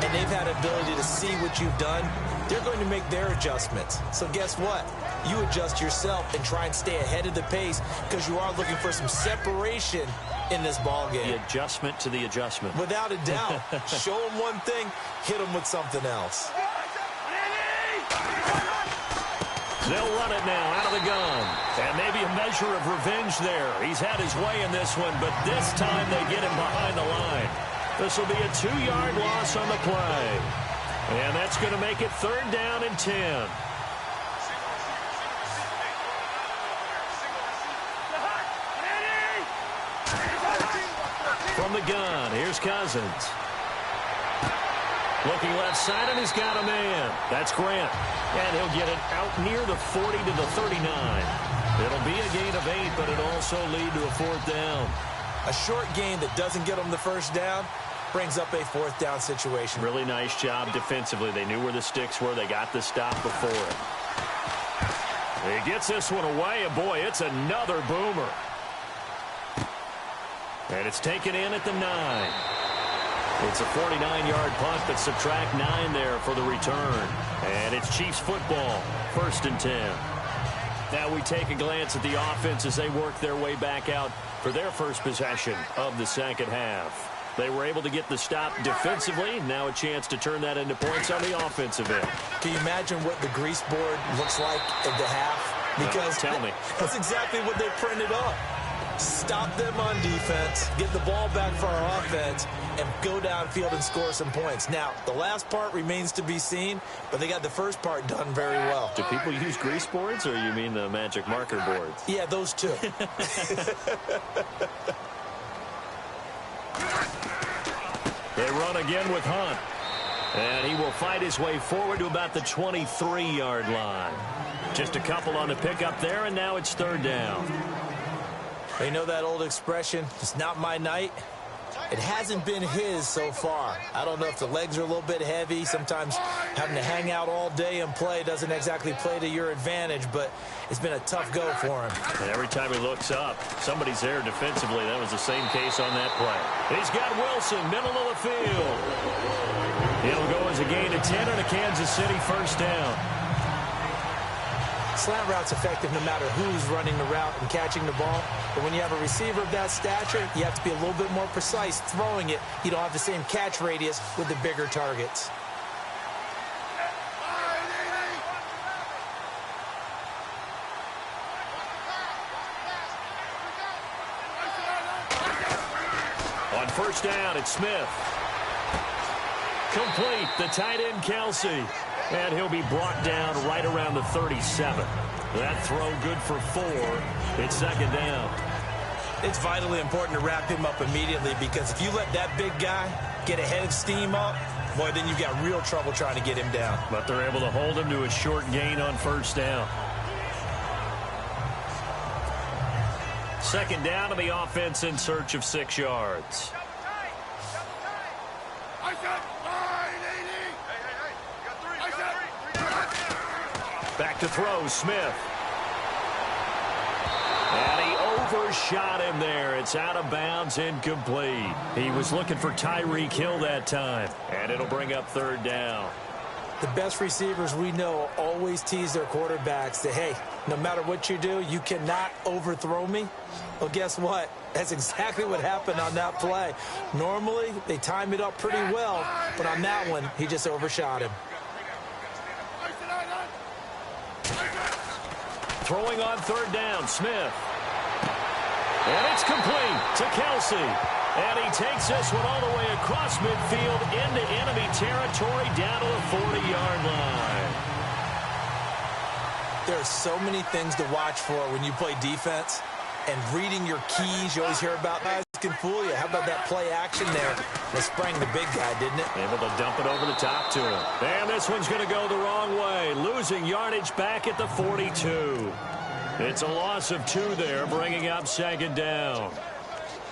and they've had ability to see what you've done. They're going to make their adjustments. So guess what? You adjust yourself and try and stay ahead of the pace because you are looking for some separation in this ball game. The adjustment to the adjustment. Without a doubt. Show them one thing, hit them with something else. They'll run it now out of the gun. And maybe a measure of revenge there. He's had his way in this one, but this time they get him behind the line. This will be a 2-yard loss on the play. And that's going to make it 3rd down and 10. From the gun, here's Cousins. Looking left side, and he's got a man. That's Grant. And he'll get it out near the 40 to the 39. It'll be a gain of 8, but it'll also lead to a 4th down. A short gain that doesn't get them the first down brings up a 4th down situation. Really nice job defensively. They knew where the sticks were. They got the stop before it. He gets this one away, and boy, it's another boomer. And it's taken in at the 9. It's a 49-yard punt, but subtract 9 there for the return. And it's Chiefs football, 1st and 10. Now we take a glance at the offense as they work their way back out for their first possession of the second half. They were able to get the stop defensively. Now a chance to turn that into points on the offensive end. Can you imagine what the grease board looks like at the half? Because tell me. That's exactly what they printed up. Stop them on defense, get the ball back for our offense, and go downfield and score some points. Now, the last part remains to be seen, but they got the first part done very well. Do people use grease boards, or you mean the magic marker boards? Yeah, those two. They run again with Hunt. And he will fight his way forward to about the 23-yard line. Just a couple on the pickup there, and now it's 3rd down. You know that old expression, it's not my night? It hasn't been his so far. I don't know if the legs are a little bit heavy. Sometimes having to hang out all day and play doesn't exactly play to your advantage, but it's been a tough go for him. And every time he looks up, somebody's there defensively. That was the same case on that play. He's got Wilson, middle of the field. It'll go as a gain of 10 and a Kansas City 1st down. Slant route's effective no matter who's running the route and catching the ball. But when you have a receiver of that stature, you have to be a little bit more precise throwing it. You don't have the same catch radius with the bigger targets. On 1st down, it's Smith. Complete, the tight end Kelsey. And he'll be brought down right around the 37. That throw good for 4. It's 2nd down. It's vitally important to wrap him up immediately, because if you let that big guy get a head of steam up, boy, then you've got real trouble trying to get him down. But they're able to hold him to a short gain on 1st down. 2nd down to the offense in search of 6 yards. Back to throw, Smith. And he overshot him there. It's out of bounds, incomplete. He was looking for Tyreek Hill that time. And it'll bring up 3rd down. The best receivers we know always tease their quarterbacks that, hey, no matter what you do, you cannot overthrow me. Well, guess what? That's exactly what happened on that play. Normally, they time it up pretty well, but on that one, he just overshot him. Throwing on 3rd down, Smith. And it's complete to Kelsey. And he takes this one all the way across midfield into enemy territory down to the 40-yard line. There are so many things to watch for when you play defense. And reading your keys, you always hear about guys can fool you. How about that play action there? They sprang the big guy, didn't it? Able to dump it over the top to him. And this one's going to go the wrong way. Losing yardage back at the 42. It's a loss of 2 there, bringing up 2nd down.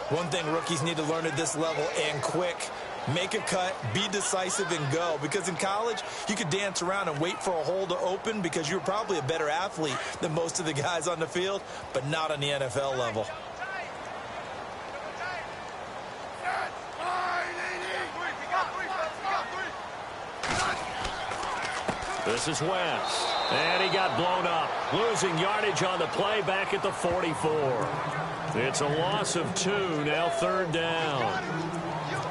One thing rookies need to learn at this level, and quick, make a cut, be decisive, and go. Because in college, you could dance around and wait for a hole to open because you're probably a better athlete than most of the guys on the field, but not on the NFL level. This is West. And he got blown up. Losing yardage on the play back at the 44. It's a loss of 2, now 3rd down.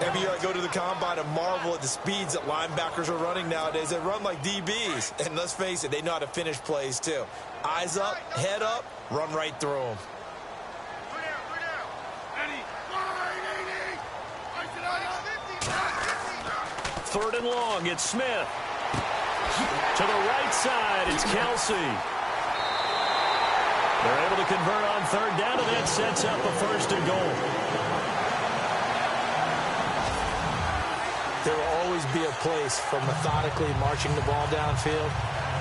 Every year I go to the combine and marvel at the speeds that linebackers are running nowadays. They run like DBs. And let's face it, they know how to finish plays too. Eyes up, head up, run right through them. Third and long, it's Smith. To the right side, it's Kelsey. They're able to convert on third down, and that sets up a first and goal. There will always be a place for methodically marching the ball downfield.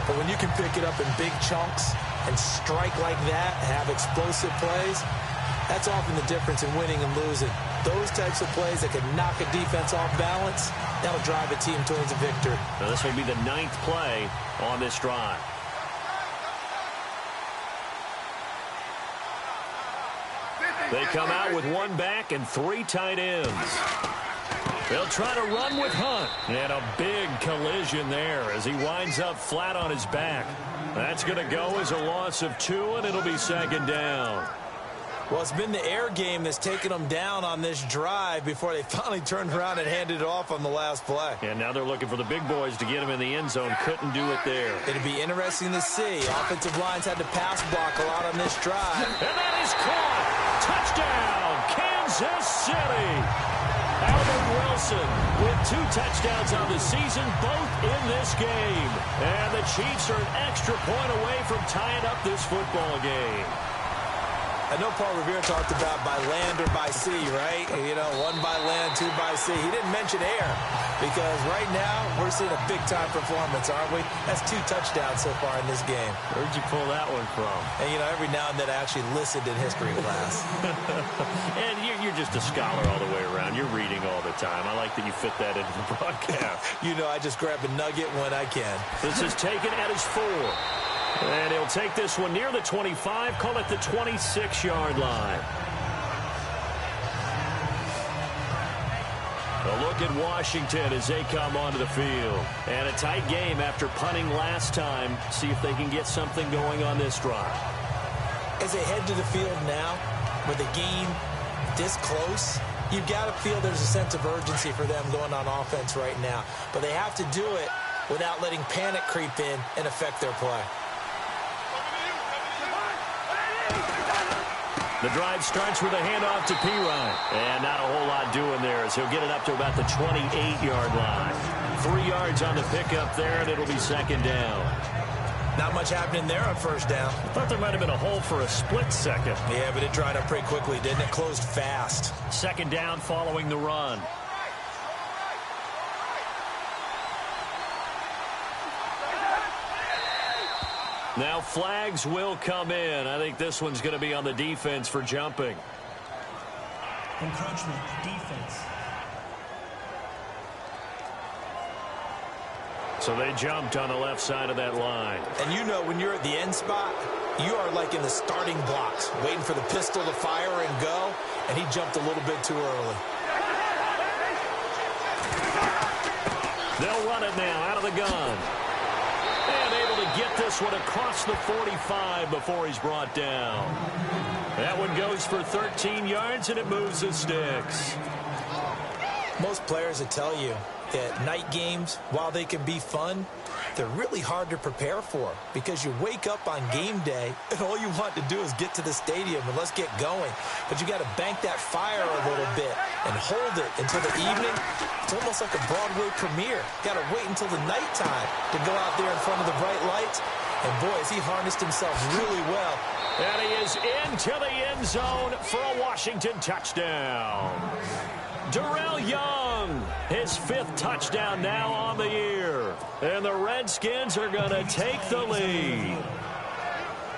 But when you can pick it up in big chunks and strike like that, have explosive plays, that's often the difference in winning and losing. Those types of plays that can knock a defense off balance, that'll drive a team towards a victory. Now this will be the 9th play on this drive. They come out with one back and 3 tight ends. They'll try to run with Hunt. And a big collision there as he winds up flat on his back. That's going to go as a loss of 2, and it'll be second down. Well, it's been the air game that's taken them down on this drive before they finally turned around and handed it off on the last play. And now they're looking for the big boys to get him in the end zone. Couldn't do it there. It'll be interesting to see. Offensive lines had to pass block a lot on this drive. And that is caught. Touchdown, Kansas City. Albert Wilson with 2 touchdowns on the season, both in this game. And the Chiefs are an extra point away from tying up this football game. I know Paul Revere talked about by land or by sea, right? You know, 1 by land, 2 by sea. He didn't mention air because right now we're seeing a big-time performance, aren't we? That's 2 touchdowns so far in this game. Where'd you pull that one from? And, you know, every now and then I actually listened in history class. And you're just a scholar all the way around. You're reading all the time. I like that you fit that into the broadcast. You know, I just grab a nugget when I can. This is taken at his 4. And he'll take this one near the 25, call it the 26-yard line. A look at Washington as they come onto the field. And a tight game after punting last time. See if they can get something going on this drive. As they head to the field now, with a game this close, you've got to feel there's a sense of urgency for them going on offense right now. But they have to do it without letting panic creep in and affect their play. The drive starts with a handoff to Pirine. And not a whole lot doing there as he'll get it up to about the 28-yard line. 3 yards on the pickup there, and it'll be second down. Not much happening there on first down. I thought there might have been a hole for a split second. Yeah, but it dried up pretty quickly, didn't it? Closed fast. Second down following the run. Now flags will come in. I think this one's going to be on the defense for jumping. Encroachment, defense. So they jumped on the left side of that line. And you know when you're at the end spot, you are like in the starting blocks, waiting for the pistol to fire and go, and he jumped a little bit too early. They'll run it now out of the gun. And able to get this one across the 45 before he's brought down. That one goes for 13 yards, and it moves the sticks. Most players will tell you that night games, while they can be fun, they're really hard to prepare for because you wake up on game day and all you want to do is get to the stadium and let's get going. But you got to bank that fire a little bit and hold it until the evening. It's almost like a Broadway premiere. Got to wait until the nighttime to go out there in front of the bright lights. And boy, has he harnessed himself really well. And he is into the end zone for a Washington touchdown. Darrell Young, his 5th touchdown now on the year. And the Redskins are going to take the lead.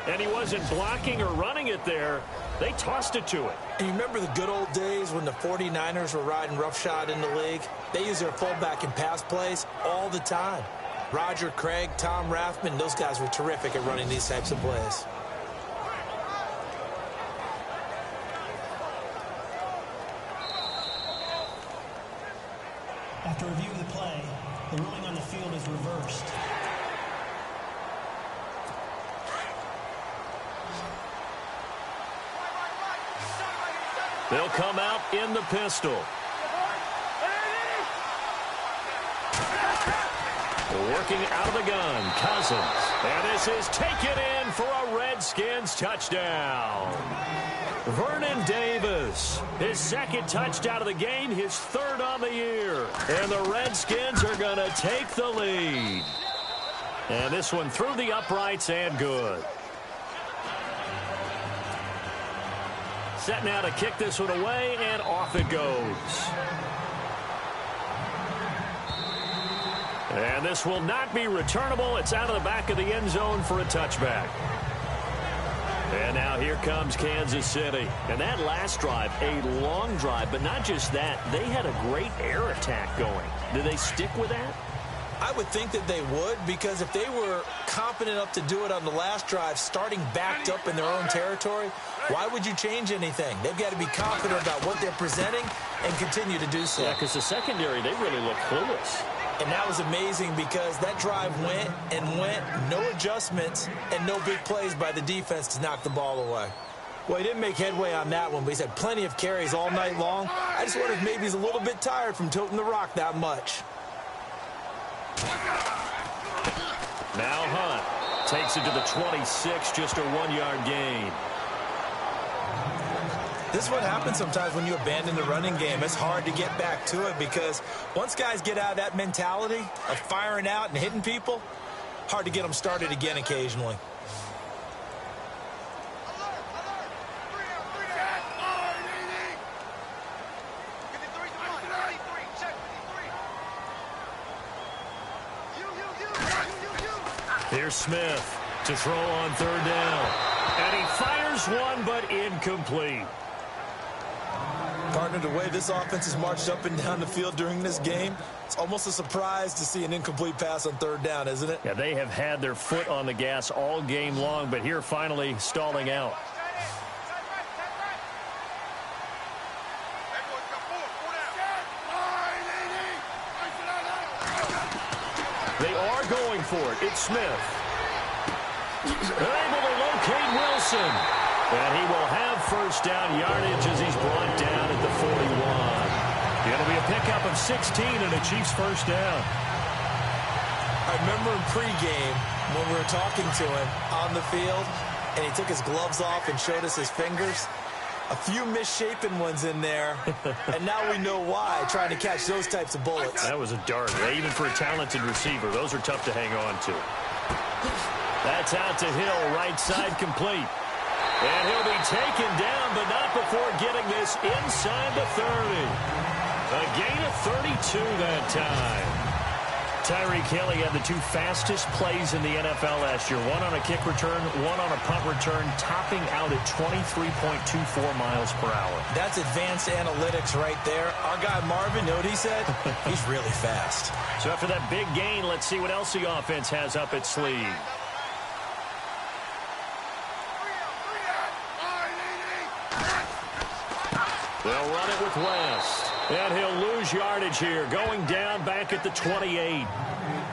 And he wasn't blocking or running it there. They tossed it to it. And you remember the good old days when the 49ers were riding roughshod in the league? They used their fullback in pass plays all the time. Roger Craig, Tom Rathman, those guys were terrific at running these types of plays. After review of the play, the ruling on the field is reversed. They'll come out in the pistol. Working out of the gun, Cousins. And this is taken in for a Redskins touchdown. Vernon Davis, his second touchdown of the game, his third on the year. And the Redskins are going to take the lead. And this one through the uprights and good. Set now to kick this one away, and off it goes. And this will not be returnable. It's out of the back of the end zone for a touchback. And now here comes Kansas City. And that last drive, a long drive, but not just that. They had a great air attack going. Do they stick with that? I would think that they would, because if they were confident enough to do it on the last drive, starting backed up in their own territory, why would you change anything? They've got to be confident about what they're presenting and continue to do so. Yeah, because the secondary, they really look clueless. And that was amazing because that drive went and went, no adjustments, and no big plays by the defense to knock the ball away. Well, he didn't make headway on that one, but he's had plenty of carries all night long. I just wonder if maybe he's a little bit tired from toting the rock that much. Now Hunt takes it to the 26, just a 1-yard gain. This is what happens sometimes when you abandon the running game. It's hard to get back to it because once guys get out of that mentality of firing out and hitting people, hard to get them started again occasionally. Here's Smith to throw on third down. And he fires one, but incomplete. Partner, the way this offense has marched up and down the field during this game, it's almost a surprise to see an incomplete pass on third down, isn't it? Yeah, they have had their foot on the gas all game long, but here finally stalling out. They are going for it. It's Smith. Able to locate Wilson. And he will have first down yardage as he's brought down at the 41. It'll be a pickup of 16 and a Chiefs first down. I remember in pregame when we were talking to him on the field, and he took his gloves off and showed us his fingers. A few misshapen ones in there, and now we know why, trying to catch those types of bullets. That was a dart. Even for a talented receiver, those are tough to hang on to. That's out to Hill, right side complete. And he'll be taken down, but not before getting this inside the 30. A gain of 32 that time. Tyreek Hill had the two fastest plays in the NFL last year. One on a kick return, one on a punt return, topping out at 23.24 miles per hour. That's advanced analytics right there. Our guy Marvin, know what he said? He's really fast. So after that big gain, let's see what else the offense has up its sleeve. They'll run it with West. And he'll lose yardage here, going down back at the 28.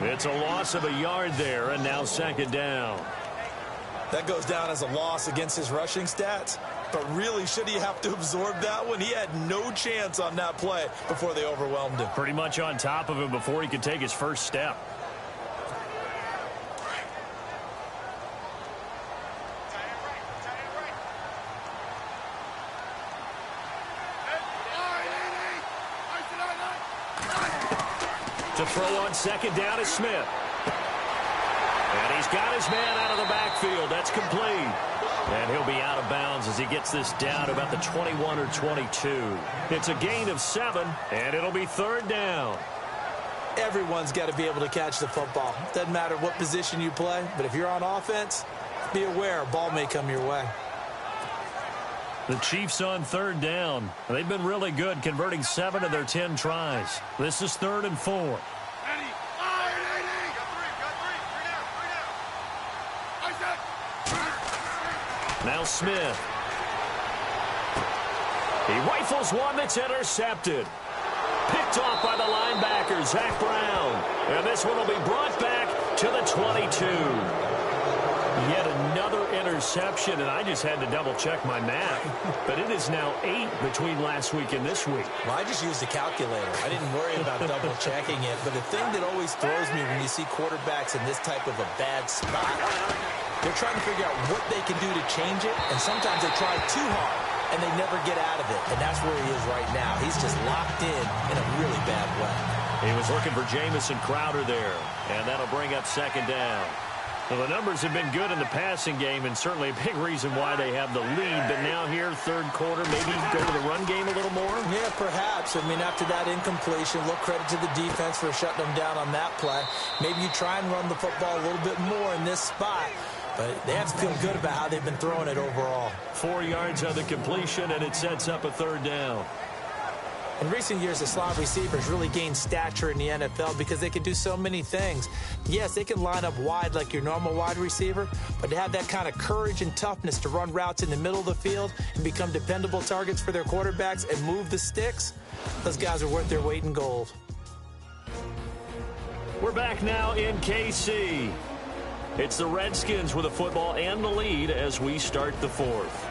It's a loss of a yard there, and now second down. That goes down as a loss against his rushing stats. But really, should he have to absorb that one? He had no chance on that play before they overwhelmed him. Pretty much on top of him before he could take his first step. To throw on second down is Smith. And he's got his man out of the backfield. That's complete. And he'll be out of bounds as he gets this down to about the 21 or 22. It's a gain of 7, and it'll be third down. Everyone's got to be able to catch the football. Doesn't matter what position you play, but if you're on offense, be aware a ball may come your way. The Chiefs on third down. They've been really good, converting 7 of their 10 tries. This is 3rd and 4. Now Smith. He rifles one that's intercepted. Picked off by the linebacker, Zach Brown. And this one will be brought back to the 22. Yet another interception, and I just had to double-check my math. But it is now 8 between last week and this week. Well, I just used a calculator. I didn't worry about double-checking it. But the thing that always throws me when you see quarterbacks in this type of a bad spot, they're trying to figure out what they can do to change it, and sometimes they try too hard, and they never get out of it. And that's where he is right now. He's just locked in a really bad way. He was looking for Jamison Crowder there, and that'll bring up second down. Well, the numbers have been good in the passing game, and certainly a big reason why they have the lead. But now here, third quarter, maybe go to the run game a little more? Yeah, perhaps. I mean, after that incompletion, look, credit to the defense for shutting them down on that play. Maybe you try and run the football a little bit more in this spot. But they have to feel good about how they've been throwing it overall. 4 yards on the completion, and it sets up a third down. In recent years, the slot receivers really gained stature in the NFL because they can do so many things. Yes, they can line up wide like your normal wide receiver, but to have that kind of courage and toughness to run routes in the middle of the field and become dependable targets for their quarterbacks and move the sticks, those guys are worth their weight in gold. We're back now in KC. It's the Redskins with the football and the lead as we start the fourth.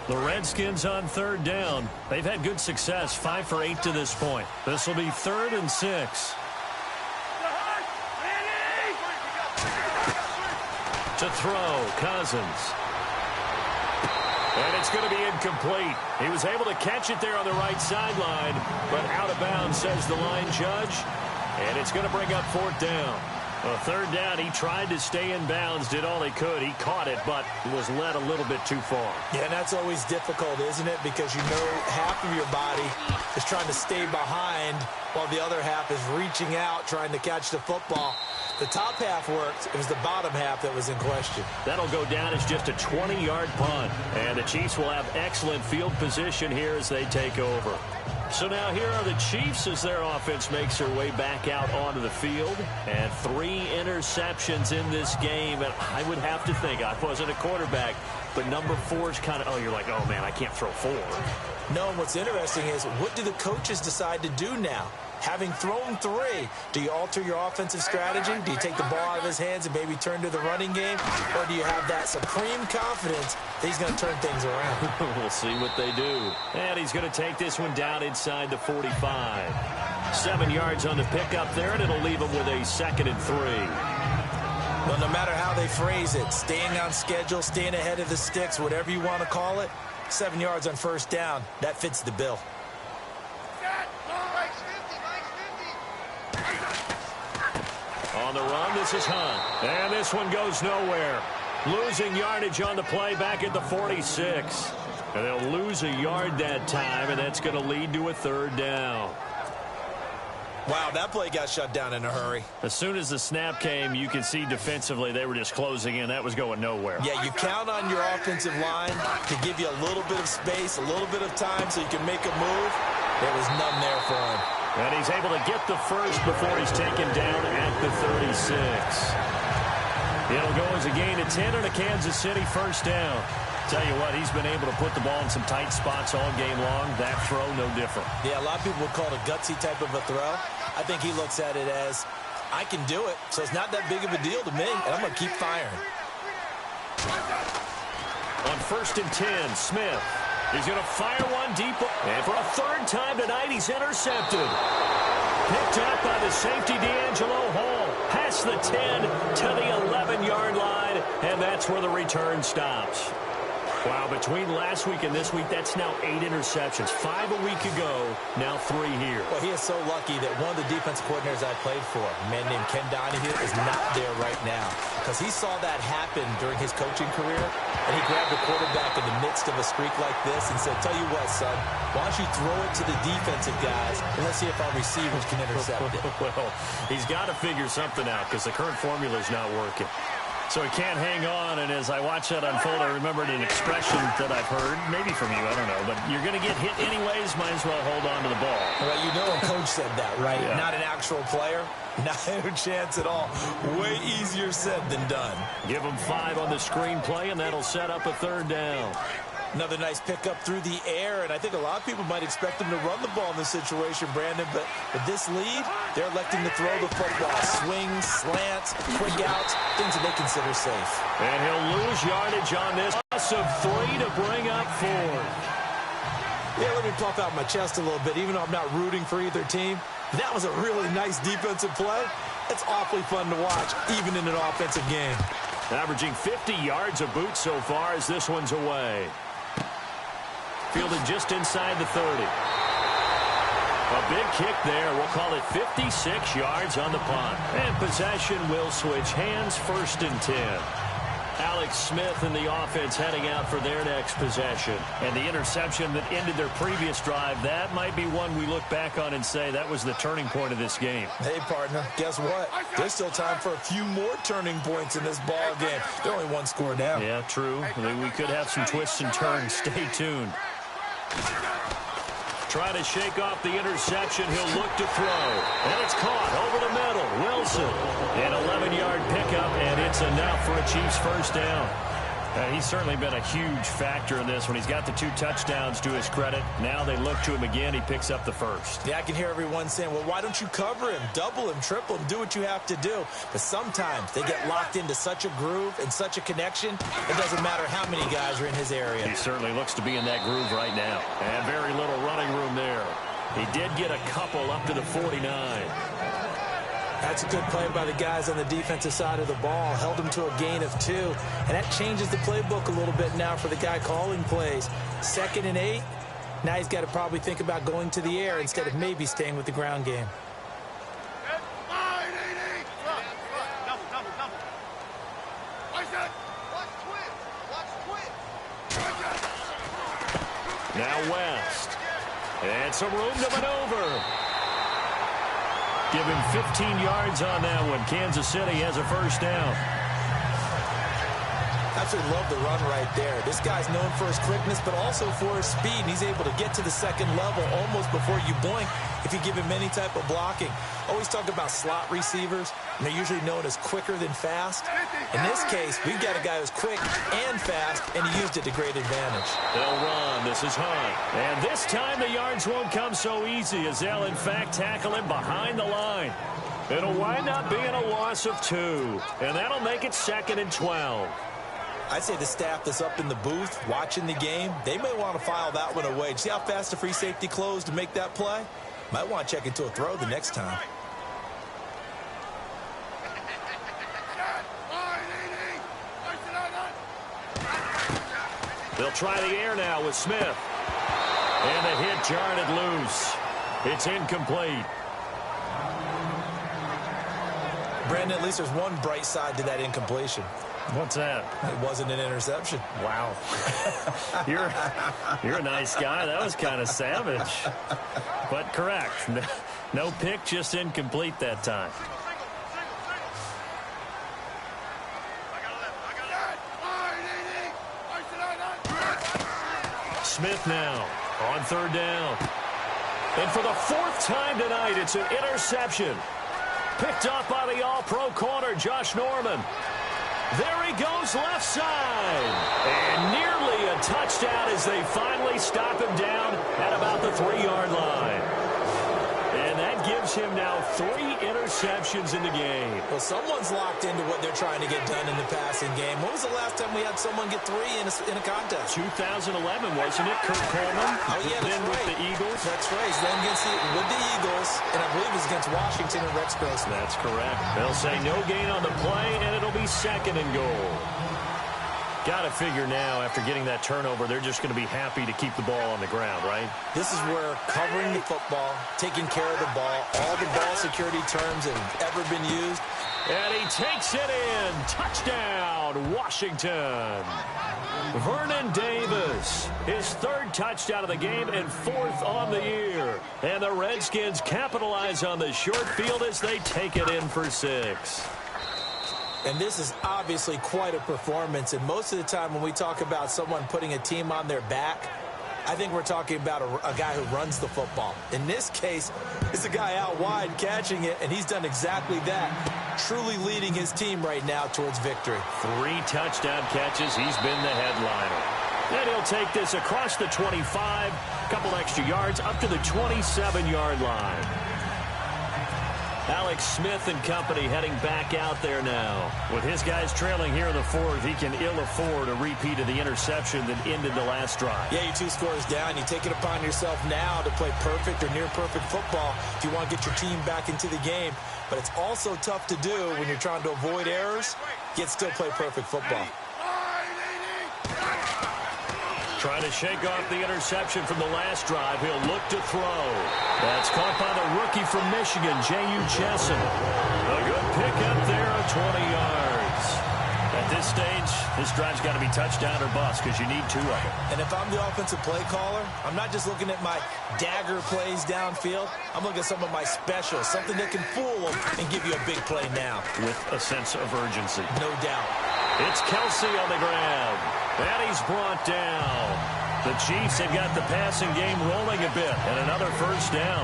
The Redskins on third down. They've had good success, 5 for 8 to this point. This will be 3rd and 6. To throw, Cousins. And it's going to be incomplete. He was able to catch it there on the right sideline, but out of bounds, says the line judge. And it's going to bring up 4th down. Well, 3rd down, he tried to stay in bounds, did all he could. He caught it, but was led a little bit too far. Yeah, and that's always difficult, isn't it? Because you know half of your body is trying to stay behind while the other half is reaching out, trying to catch the football. The top half worked. It was the bottom half that was in question. That'll go down as just a 20-yard punt. And the Chiefs will have excellent field position here as they take over. So now here are the Chiefs as their offense makes their way back out onto the field. And 3 interceptions in this game. And I would have to think, I wasn't a quarterback, but number 4 is kind of, you're like, oh, man, I can't throw 4. No, and what's interesting is, what do the coaches decide to do now? Having thrown 3, do you alter your offensive strategy? Do you take the ball out of his hands and maybe turn to the running game? Or do you have that supreme confidence that he's going to turn things around? We'll see what they do. And he's going to take this one down inside the 45. 7 yards on the pickup there, and it'll leave him with a 2nd and 3. Well, no matter how they phrase it, staying on schedule, staying ahead of the sticks, whatever you want to call it, 7 yards on 1st down, that fits the bill. On the run, this is Hunt. And this one goes nowhere. Losing yardage on the play back at the 46. And they'll lose a yard that time, and that's going to lead to a 3rd down. Wow, that play got shut down in a hurry. As soon as the snap came, you could see defensively they were just closing in. That was going nowhere. Yeah, you count on your offensive line to give you a little bit of space, a little bit of time so you can make a move. There was none there for him. And he's able to get the first before he's taken down at the 36. It'll go as a gain of 10 and a Kansas City 1st down. Tell you what, he's been able to put the ball in some tight spots all game long. That throw, no different. Yeah, a lot of people would call it a gutsy type of a throw. I think he looks at it as, I can do it, so it's not that big of a deal to me, and I'm going to keep firing. On 1st and 10, Smith. He's going to fire one deep. And for a 3rd time tonight, he's intercepted. Picked up by the safety, D'Angelo Hall. Past the 10 to the 11-yard line. And that's where the return stops. Wow, between last week and this week, that's now 8 interceptions. 5 a week ago, now 3 here. Well, he is so lucky that one of the defensive coordinators I played for, a man named Ken Donahue, is not there right now. Because he saw that happen during his coaching career, and he grabbed the quarterback in the midst of a streak like this and said, tell you what, son, why don't you throw it to the defensive guys, and let's see if our receivers can intercept it. Well, he's got to figure something out because the current formula is not working. So he can't hang on, and as I watch that unfold, I remembered an expression that I've heard, maybe from you, I don't know, but you're going to get hit anyways, might as well hold on to the ball. Well, you know a coach said that, right? Yeah. Not an actual player. Not a chance at all. Way easier said than done. Give him 5 on the screenplay, and that'll set up a 3rd down. Another nice pickup through the air, and I think a lot of people might expect him to run the ball in this situation, Brandon, but with this lead, they're electing to throw the football. Swings, slants, quick outs, things that they consider safe. And he'll lose yardage on this. Loss of 3 to bring up 4. Yeah, let me puff out my chest a little bit, even though I'm not rooting for either team. That was a really nice defensive play. It's awfully fun to watch, even in an offensive game. Averaging 50 yards a boot so far as this one's away. Fielded just inside the 30. A big kick there. We'll call it 56 yards on the punt. And possession will switch hands, 1st and 10. Alex Smith and the offense heading out for their next possession. And the interception that ended their previous drive, that might be one we look back on and say that was the turning point of this game. Hey, partner, guess what? There's still time for a few more turning points in this ball game. They're only 1 score down. Yeah, true. We could have some twists and turns. Stay tuned. Try to shake off the interception. He'll look to throw. And it's caught over the middle. Wilson. An 11-yard pickup, and it's enough for a Chiefs first down. He's certainly been a huge factor in this when he's got the 2 touchdowns to his credit. Now they look to him again. He picks up the first. Yeah, I can hear everyone saying, well, why don't you cover him, double him, triple him, do what you have to do. But sometimes they get locked into such a groove and such a connection, it doesn't matter how many guys are in his area. He certainly looks to be in that groove right now. And very little running room there. He did get a couple up to the 49. That's a good play by the guys on the defensive side of the ball. Held him to a gain of 2. And that changes the playbook a little bit now for the guy calling plays. 2nd and 8. Now he's got to probably think about going to the air instead of maybe staying with the ground game. Now West. And some room to maneuver. Give him 15 yards on that one. Kansas City has a first down. Absolutely love the run right there. This guy's known for his quickness, but also for his speed. He's able to get to the 2nd level almost before you blink if you give him any type of blocking. Always talk about slot receivers, and they're usually known as quicker than fast. In this case, we've got a guy who's quick and fast, and he used it to great advantage. They'll run. This is Hunt. And this time the yards won't come so easy as they'll, in fact, tackle him behind the line. It'll wind up being a loss of 2, and that'll make it 2nd and 12. I'd say the staff that's up in the booth watching the game, they may want to file that one away. See how fast the free safety closed to make that play? Might want to check into a throw the next time. They'll try the air now with Smith. And the hit jarred it loose. It's incomplete. Brandon, at least there's one bright side to that incompletion. What's that? It wasn't an interception. Wow. You're a nice guy. That was kind of savage. But correct. No pick, just incomplete that time. Smith now on 3rd down. And for the 4th time tonight, it's an interception. Picked up by the all-pro corner, Josh Norman. There he goes left side. And nearly a touchdown as they finally stop him down at about the 3-yard line. And that gives him now 3 interceptions in the game. Well, someone's locked into what they're trying to get done in the passing game. When was the last time we had someone get 3 in a contest? 2011, wasn't it? Kurt Coleman. Oh, yeah, that's then right. With the Eagles. That's right. He's then with the Eagles, and I believe it's against Washington and Rex Grossman. That's correct. They'll say no gain on the play, and it'll be 2nd and goal. Got to figure now, after getting that turnover, they're just going to be happy to keep the ball on the ground, right? This is where covering the football, taking care of the ball, all the ball security terms that have ever been used. And he takes it in. Touchdown, Washington. Vernon Davis, his 3rd touchdown of the game and 4th on the year. And the Redskins capitalize on the short field as they take it in for 6. And this is obviously quite a performance. And most of the time when we talk about someone putting a team on their back, I think we're talking about a guy who runs the football. In this case, it's a guy out wide catching it, and he's done exactly that, truly leading his team right now towards victory. 3 touchdown catches. He's been the headliner. And he'll take this across the 25, a couple extra yards, up to the 27-yard line. Alex Smith and company heading back out there now. With his guys trailing here in the fourth, he can ill afford a repeat of the interception that ended the last drive. Yeah, you're 2 scores down. You take it upon yourself now to play perfect or near-perfect football if you want to get your team back into the game. But it's also tough to do when you're trying to avoid errors, yet still play perfect football. Trying to shake off the interception from the last drive. He'll look to throw. That's caught by the rookie from Michigan, J.U. Chesson. A good pickup there of 20 yards. At this stage, this drive's got to be touchdown or bust because you need 2 of them. And if I'm the offensive play caller, I'm not just looking at my dagger plays downfield. I'm looking at some of my specials, something that can fool them and give you a big play now. With a sense of urgency. No doubt. It's Kelsey on the grab. And he's brought down. The Chiefs have got the passing game rolling a bit. And another first down.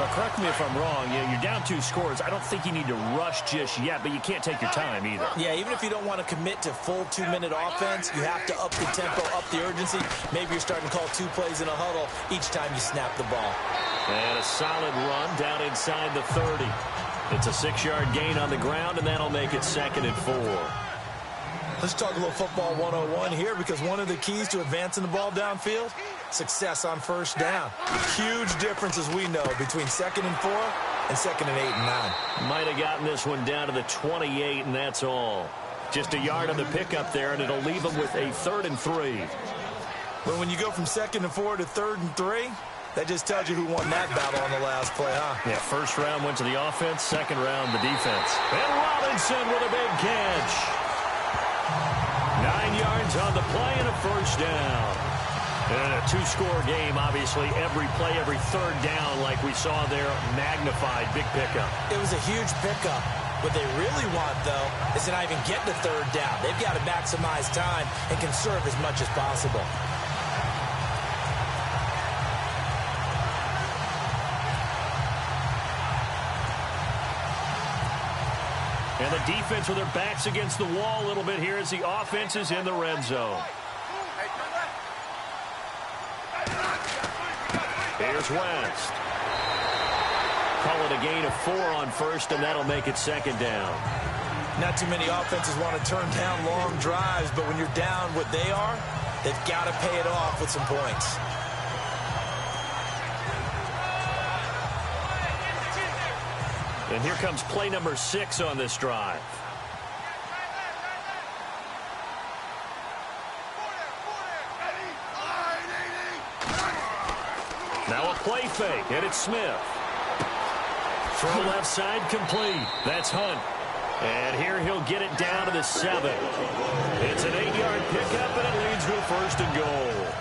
But correct me if I'm wrong. You're down 2 scores. I don't think you need to rush just yet, but you can't take your time either. Yeah, even if you don't want to commit to full 2-minute offense, you have to up the tempo, up the urgency. Maybe you're starting to call 2 plays in a huddle each time you snap the ball. And a solid run down inside the 30. It's a 6-yard gain on the ground, and that'll make it 2nd and 4. Let's talk a little football 101 here, because one of the keys to advancing the ball downfield, success on first down. Huge difference, as we know, between 2nd and 4 and 2nd and 8 and 9. Might have gotten this one down to the 28, and that's all. Just a yard on the pickup there, and it'll leave them with a 3rd and 3. But when you go from 2nd and 4 to 3rd and 3, that just tells you who won that battle on the last play, huh? Yeah, first round went to the offense, second round the defense. And Robinson with a big catch. 9 yards on the play and a first down. And a 2-score game, obviously. Every play, every 3rd down, like we saw there, magnified. Big pickup. It was a huge pickup. What they really want, though, is to not even get the 3rd down. They've got to maximize time and conserve as much as possible. And the defense with their backs against the wall a little bit here as the offense is in the red zone. Here's West. Call it a gain of 4 on first, and that'll make it 2nd down. Not too many offenses want to turn down long drives, but when you're down what they are, they've got to pay it off with some points. And here comes play number 6 on this drive. Now a play fake, and it's Smith. Throw left side complete. That's Hunt. And here he'll get it down to the 7. It's an 8-yard pickup, and it leads to a 1st and goal.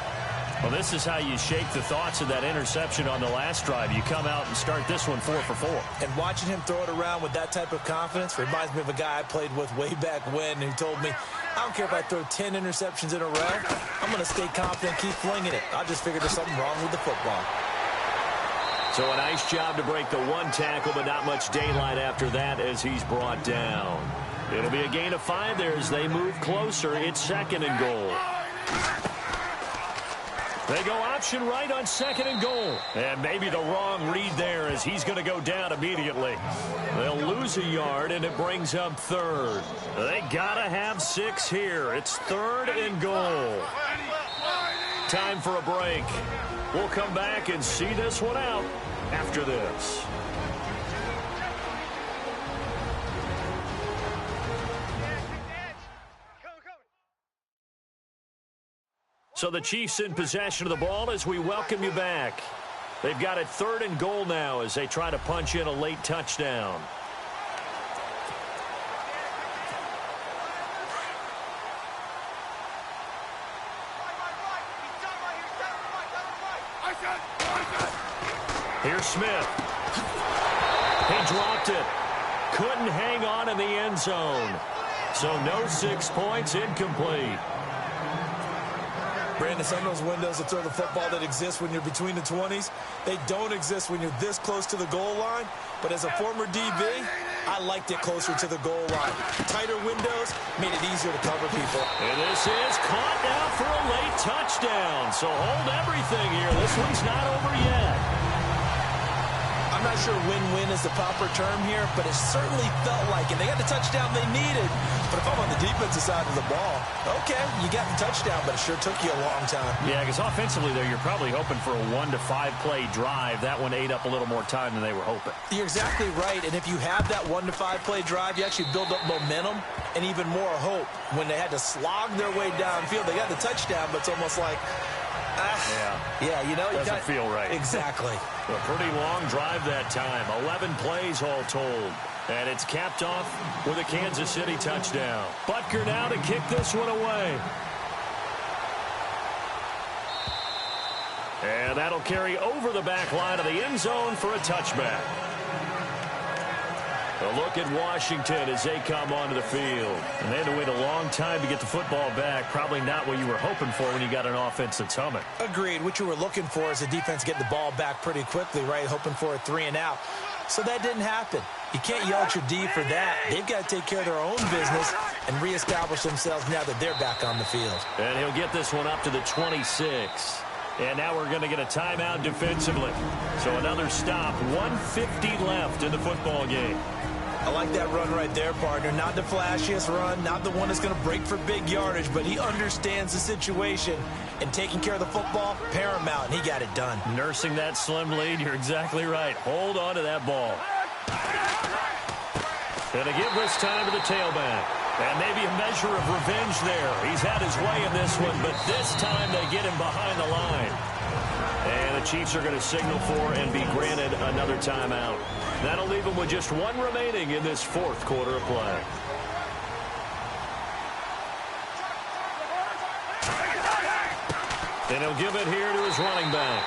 Well, this is how you shake the thoughts of that interception on the last drive. You come out and start this one 4 for 4. And watching him throw it around with that type of confidence reminds me of a guy I played with way back when who told me, I don't care if I throw 10 interceptions in a row. I'm going to stay confident, keep flinging it. I just figured there's something wrong with the football. So a nice job to break the 1 tackle, but not much daylight after that as he's brought down. It'll be a gain of 5 there as they move closer. It's 2nd and goal. They go option right on 2nd and goal. And maybe the wrong read there as he's going to go down immediately. They'll lose a yard, and it brings up 3rd. They got to have 6 here. It's 3rd and goal. Time for a break. We'll come back and see this one out after this. So the Chiefs in possession of the ball as we welcome you back. They've got it 3rd and goal now as they try to punch in a late touchdown. Here's Smith. He dropped it. Couldn't hang on in the end zone. So no 6 points, incomplete. Brandon, some of those windows to throw the football that exist when you're between the 20s, they don't exist when you're this close to the goal line. But as a former DB, I liked it closer to the goal line. Tighter windows made it easier to cover people. And this is caught now for a late touchdown. So hold everything here. This one's not over yet. I'm not sure win-win is the proper term here, but it certainly felt like it. They got the touchdown they needed. But if I'm on the defensive side of the ball, okay, you got the touchdown, but it sure took you a long time. Yeah, because offensively there, you're probably hoping for a 1 to 5 play drive. That one ate up a little more time than they were hoping. You're exactly right, and if you have that 1 to 5 play drive, you actually build up momentum and even more hope. When they had to slog their way downfield, they got the touchdown, but it's almost like, yeah, you know. Doesn't feel right. Exactly. A pretty long drive that time. 11 plays all told. And it's capped off with a Kansas City touchdown. Butker now to kick this one away. And that'll carry over the back line of the end zone for a touchback. A look at Washington as they come onto the field. And they had to wait a long time to get the football back. Probably not what you were hoping for when you got an offense that's humming. Agreed. What you were looking for is the defense get the ball back pretty quickly, right? Hoping for a 3 and out. So that didn't happen. You can't yell at your D for that. They've got to take care of their own business and reestablish themselves now that they're back on the field. And he'll get this one up to the 26. And now we're going to get a timeout defensively. So another stop. 1:50 left in the football game. I like that run right there, partner. Not the flashiest run, not the one that's going to break for big yardage, but he understands the situation, and taking care of the football, paramount, and he got it done. Nursing that slim lead, you're exactly right. Hold on to that ball. And to give this time to the tailback. And maybe a measure of revenge there. He's had his way in this one, but this time they get him behind the line. And the Chiefs are going to signal for and be granted another timeout. That'll leave them with just one remaining in this fourth quarter of play. And he'll give it here to his running back.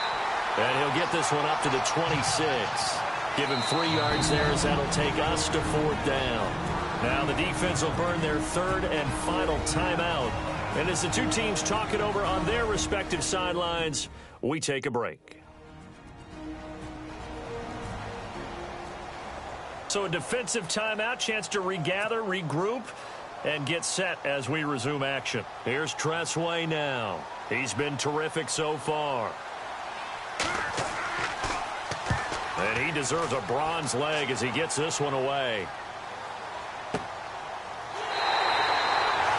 And he'll get this one up to the 26. Give him 3 yards there as that'll take us to 4th down. Now the defense will burn their 3rd and final timeout. And as the two teams talk it over on their respective sidelines, we take a break. So a defensive timeout, chance to regather, regroup, and get set as we resume action. Here's Tressway now. He's been terrific so far. And he deserves a bronze leg as he gets this one away.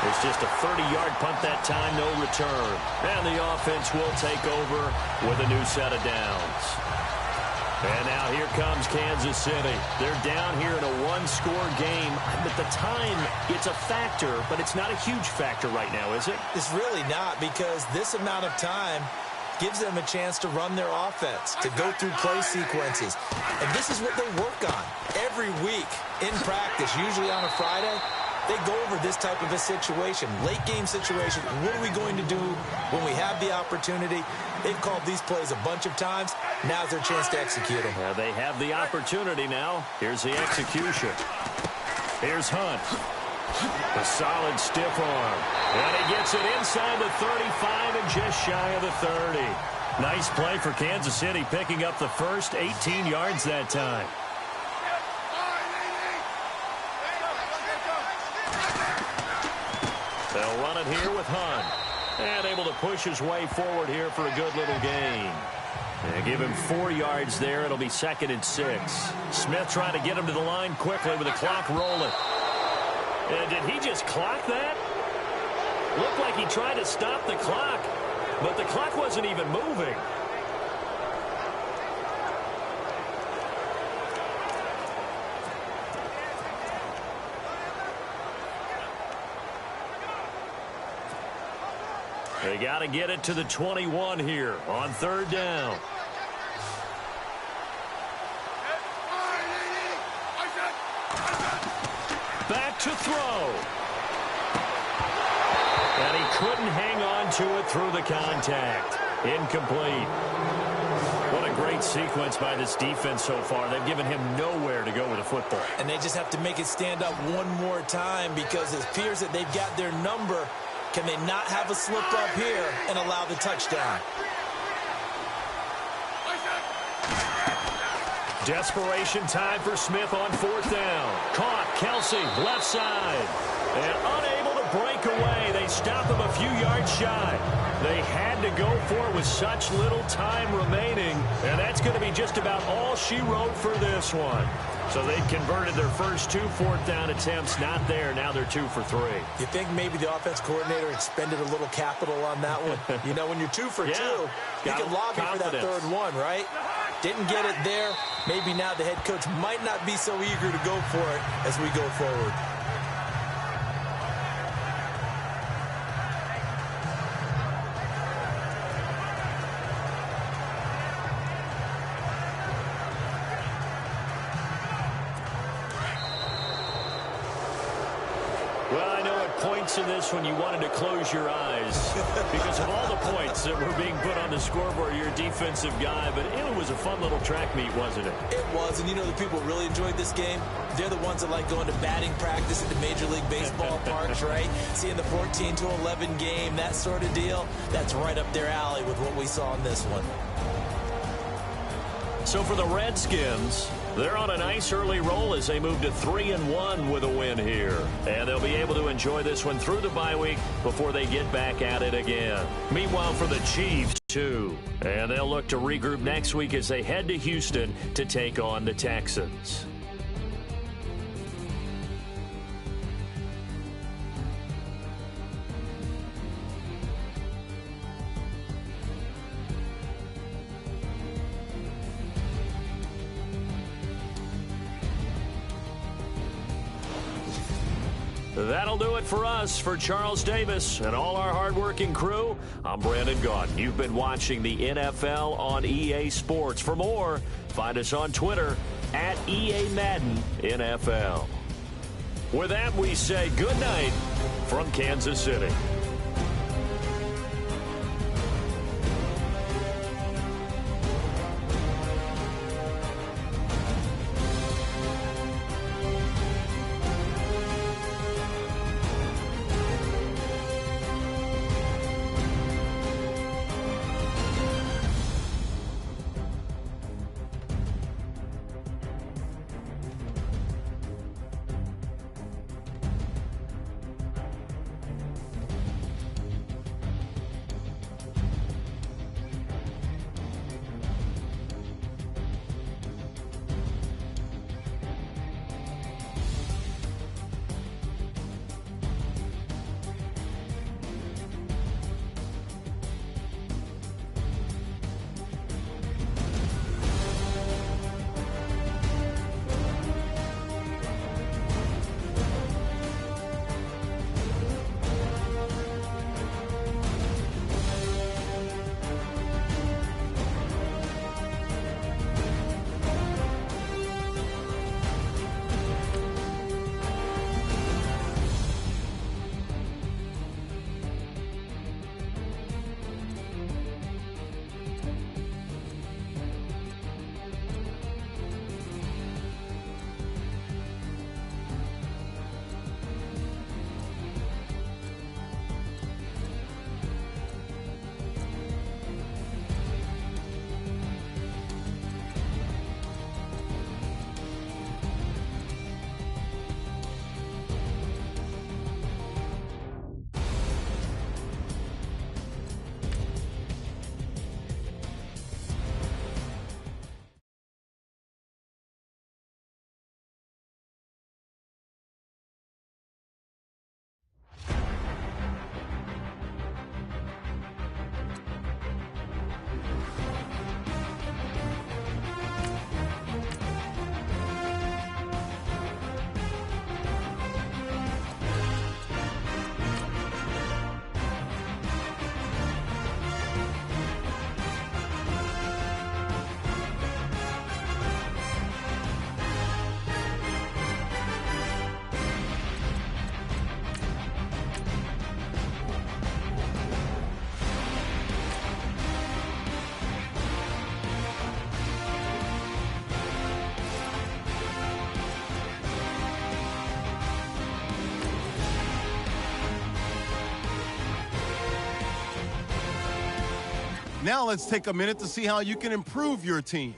It's just a 30-yard punt that time, no return. And the offense will take over with a new set of downs. And now here comes Kansas City. They're down here in a 1-score game. At the time, it's a factor, but it's not a huge factor right now, is it? It's really not, because this amount of time gives them a chance to run their offense, to go through play sequences. And this is what they work on every week in practice, usually on a Friday. They go over this type of a situation, late game situation. What are we going to do when we have the opportunity? They've called these plays a bunch of times. Now's their chance to execute them. Yeah, they have the opportunity now. Here's the execution. Here's Hunt. A solid stiff arm. And he gets it inside the 35 and just shy of the 30. Nice play for Kansas City, picking up the first 18 yards that time. They'll run it here with Hunt. And able to push his way forward here for a good little gain. And give him 4 yards there. It'll be 2nd and 6. Smith trying to get him to the line quickly with the clock rolling. And did he just clock that? Looked like he tried to stop the clock, but the clock wasn't even moving. They got to get it to the 21 here on 3rd down. Back to throw. And he couldn't hang on to it through the contact. Incomplete. What a great sequence by this defense so far. They've given him nowhere to go with the football. And they just have to make it stand up one more time, because it appears that they've got their number. Can they not have a slip up here and allow the touchdown? Desperation time for Smith on 4th down. Caught. Kelsey, left side. And unable to break away. They stop him a few yards shy. They had to go for it with such little time remaining. And that's going to be just about all she wrote for this one. So they've converted their first 2 4th down attempts. Not there. Now they're 2 for 3. You think maybe the offense coordinator expended a little capital on that one? You know, when you're 2 for 2, you can lobby for that 3rd one, right? Didn't get it there. Maybe now the head coach might not be so eager to go for it as we go forward. Well, I know at points in this one you wanted to close your eyes because of all the points that were being put on the scoreboard. You're a defensive guy, but it was a fun little track meet, wasn't it? It was, and you know the people who really enjoyed this game? They're the ones that like going to batting practice at the Major League Baseball parks, right? Seeing the 14-11 game, that sort of deal. That's right up their alley with what we saw in this one. So for the Redskins, they're on a nice early roll as they move to 3-1 with a win here. And they'll be able to enjoy this one through the bye week before they get back at it again. Meanwhile, for the Cheifs, too. And they'll look to regroup next week as they head to Houston to take on the Texans. That'll do it for us. For Charles Davis and all our hardworking crew, I'm Brandon Gaudin. You've been watching the NFL on EA Sports. For more, find us on Twitter at EA Madden NFL. With that, we say good night from Kansas City. Now let's take a minute to see how you can improve your team.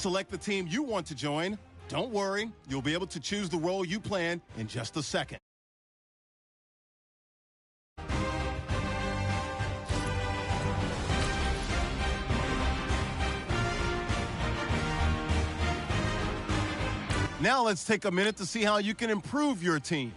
select the team you want to join, don't worry, you'll be able to choose the role you plan in just a second. Now let's take a minute to see how you can improve your team.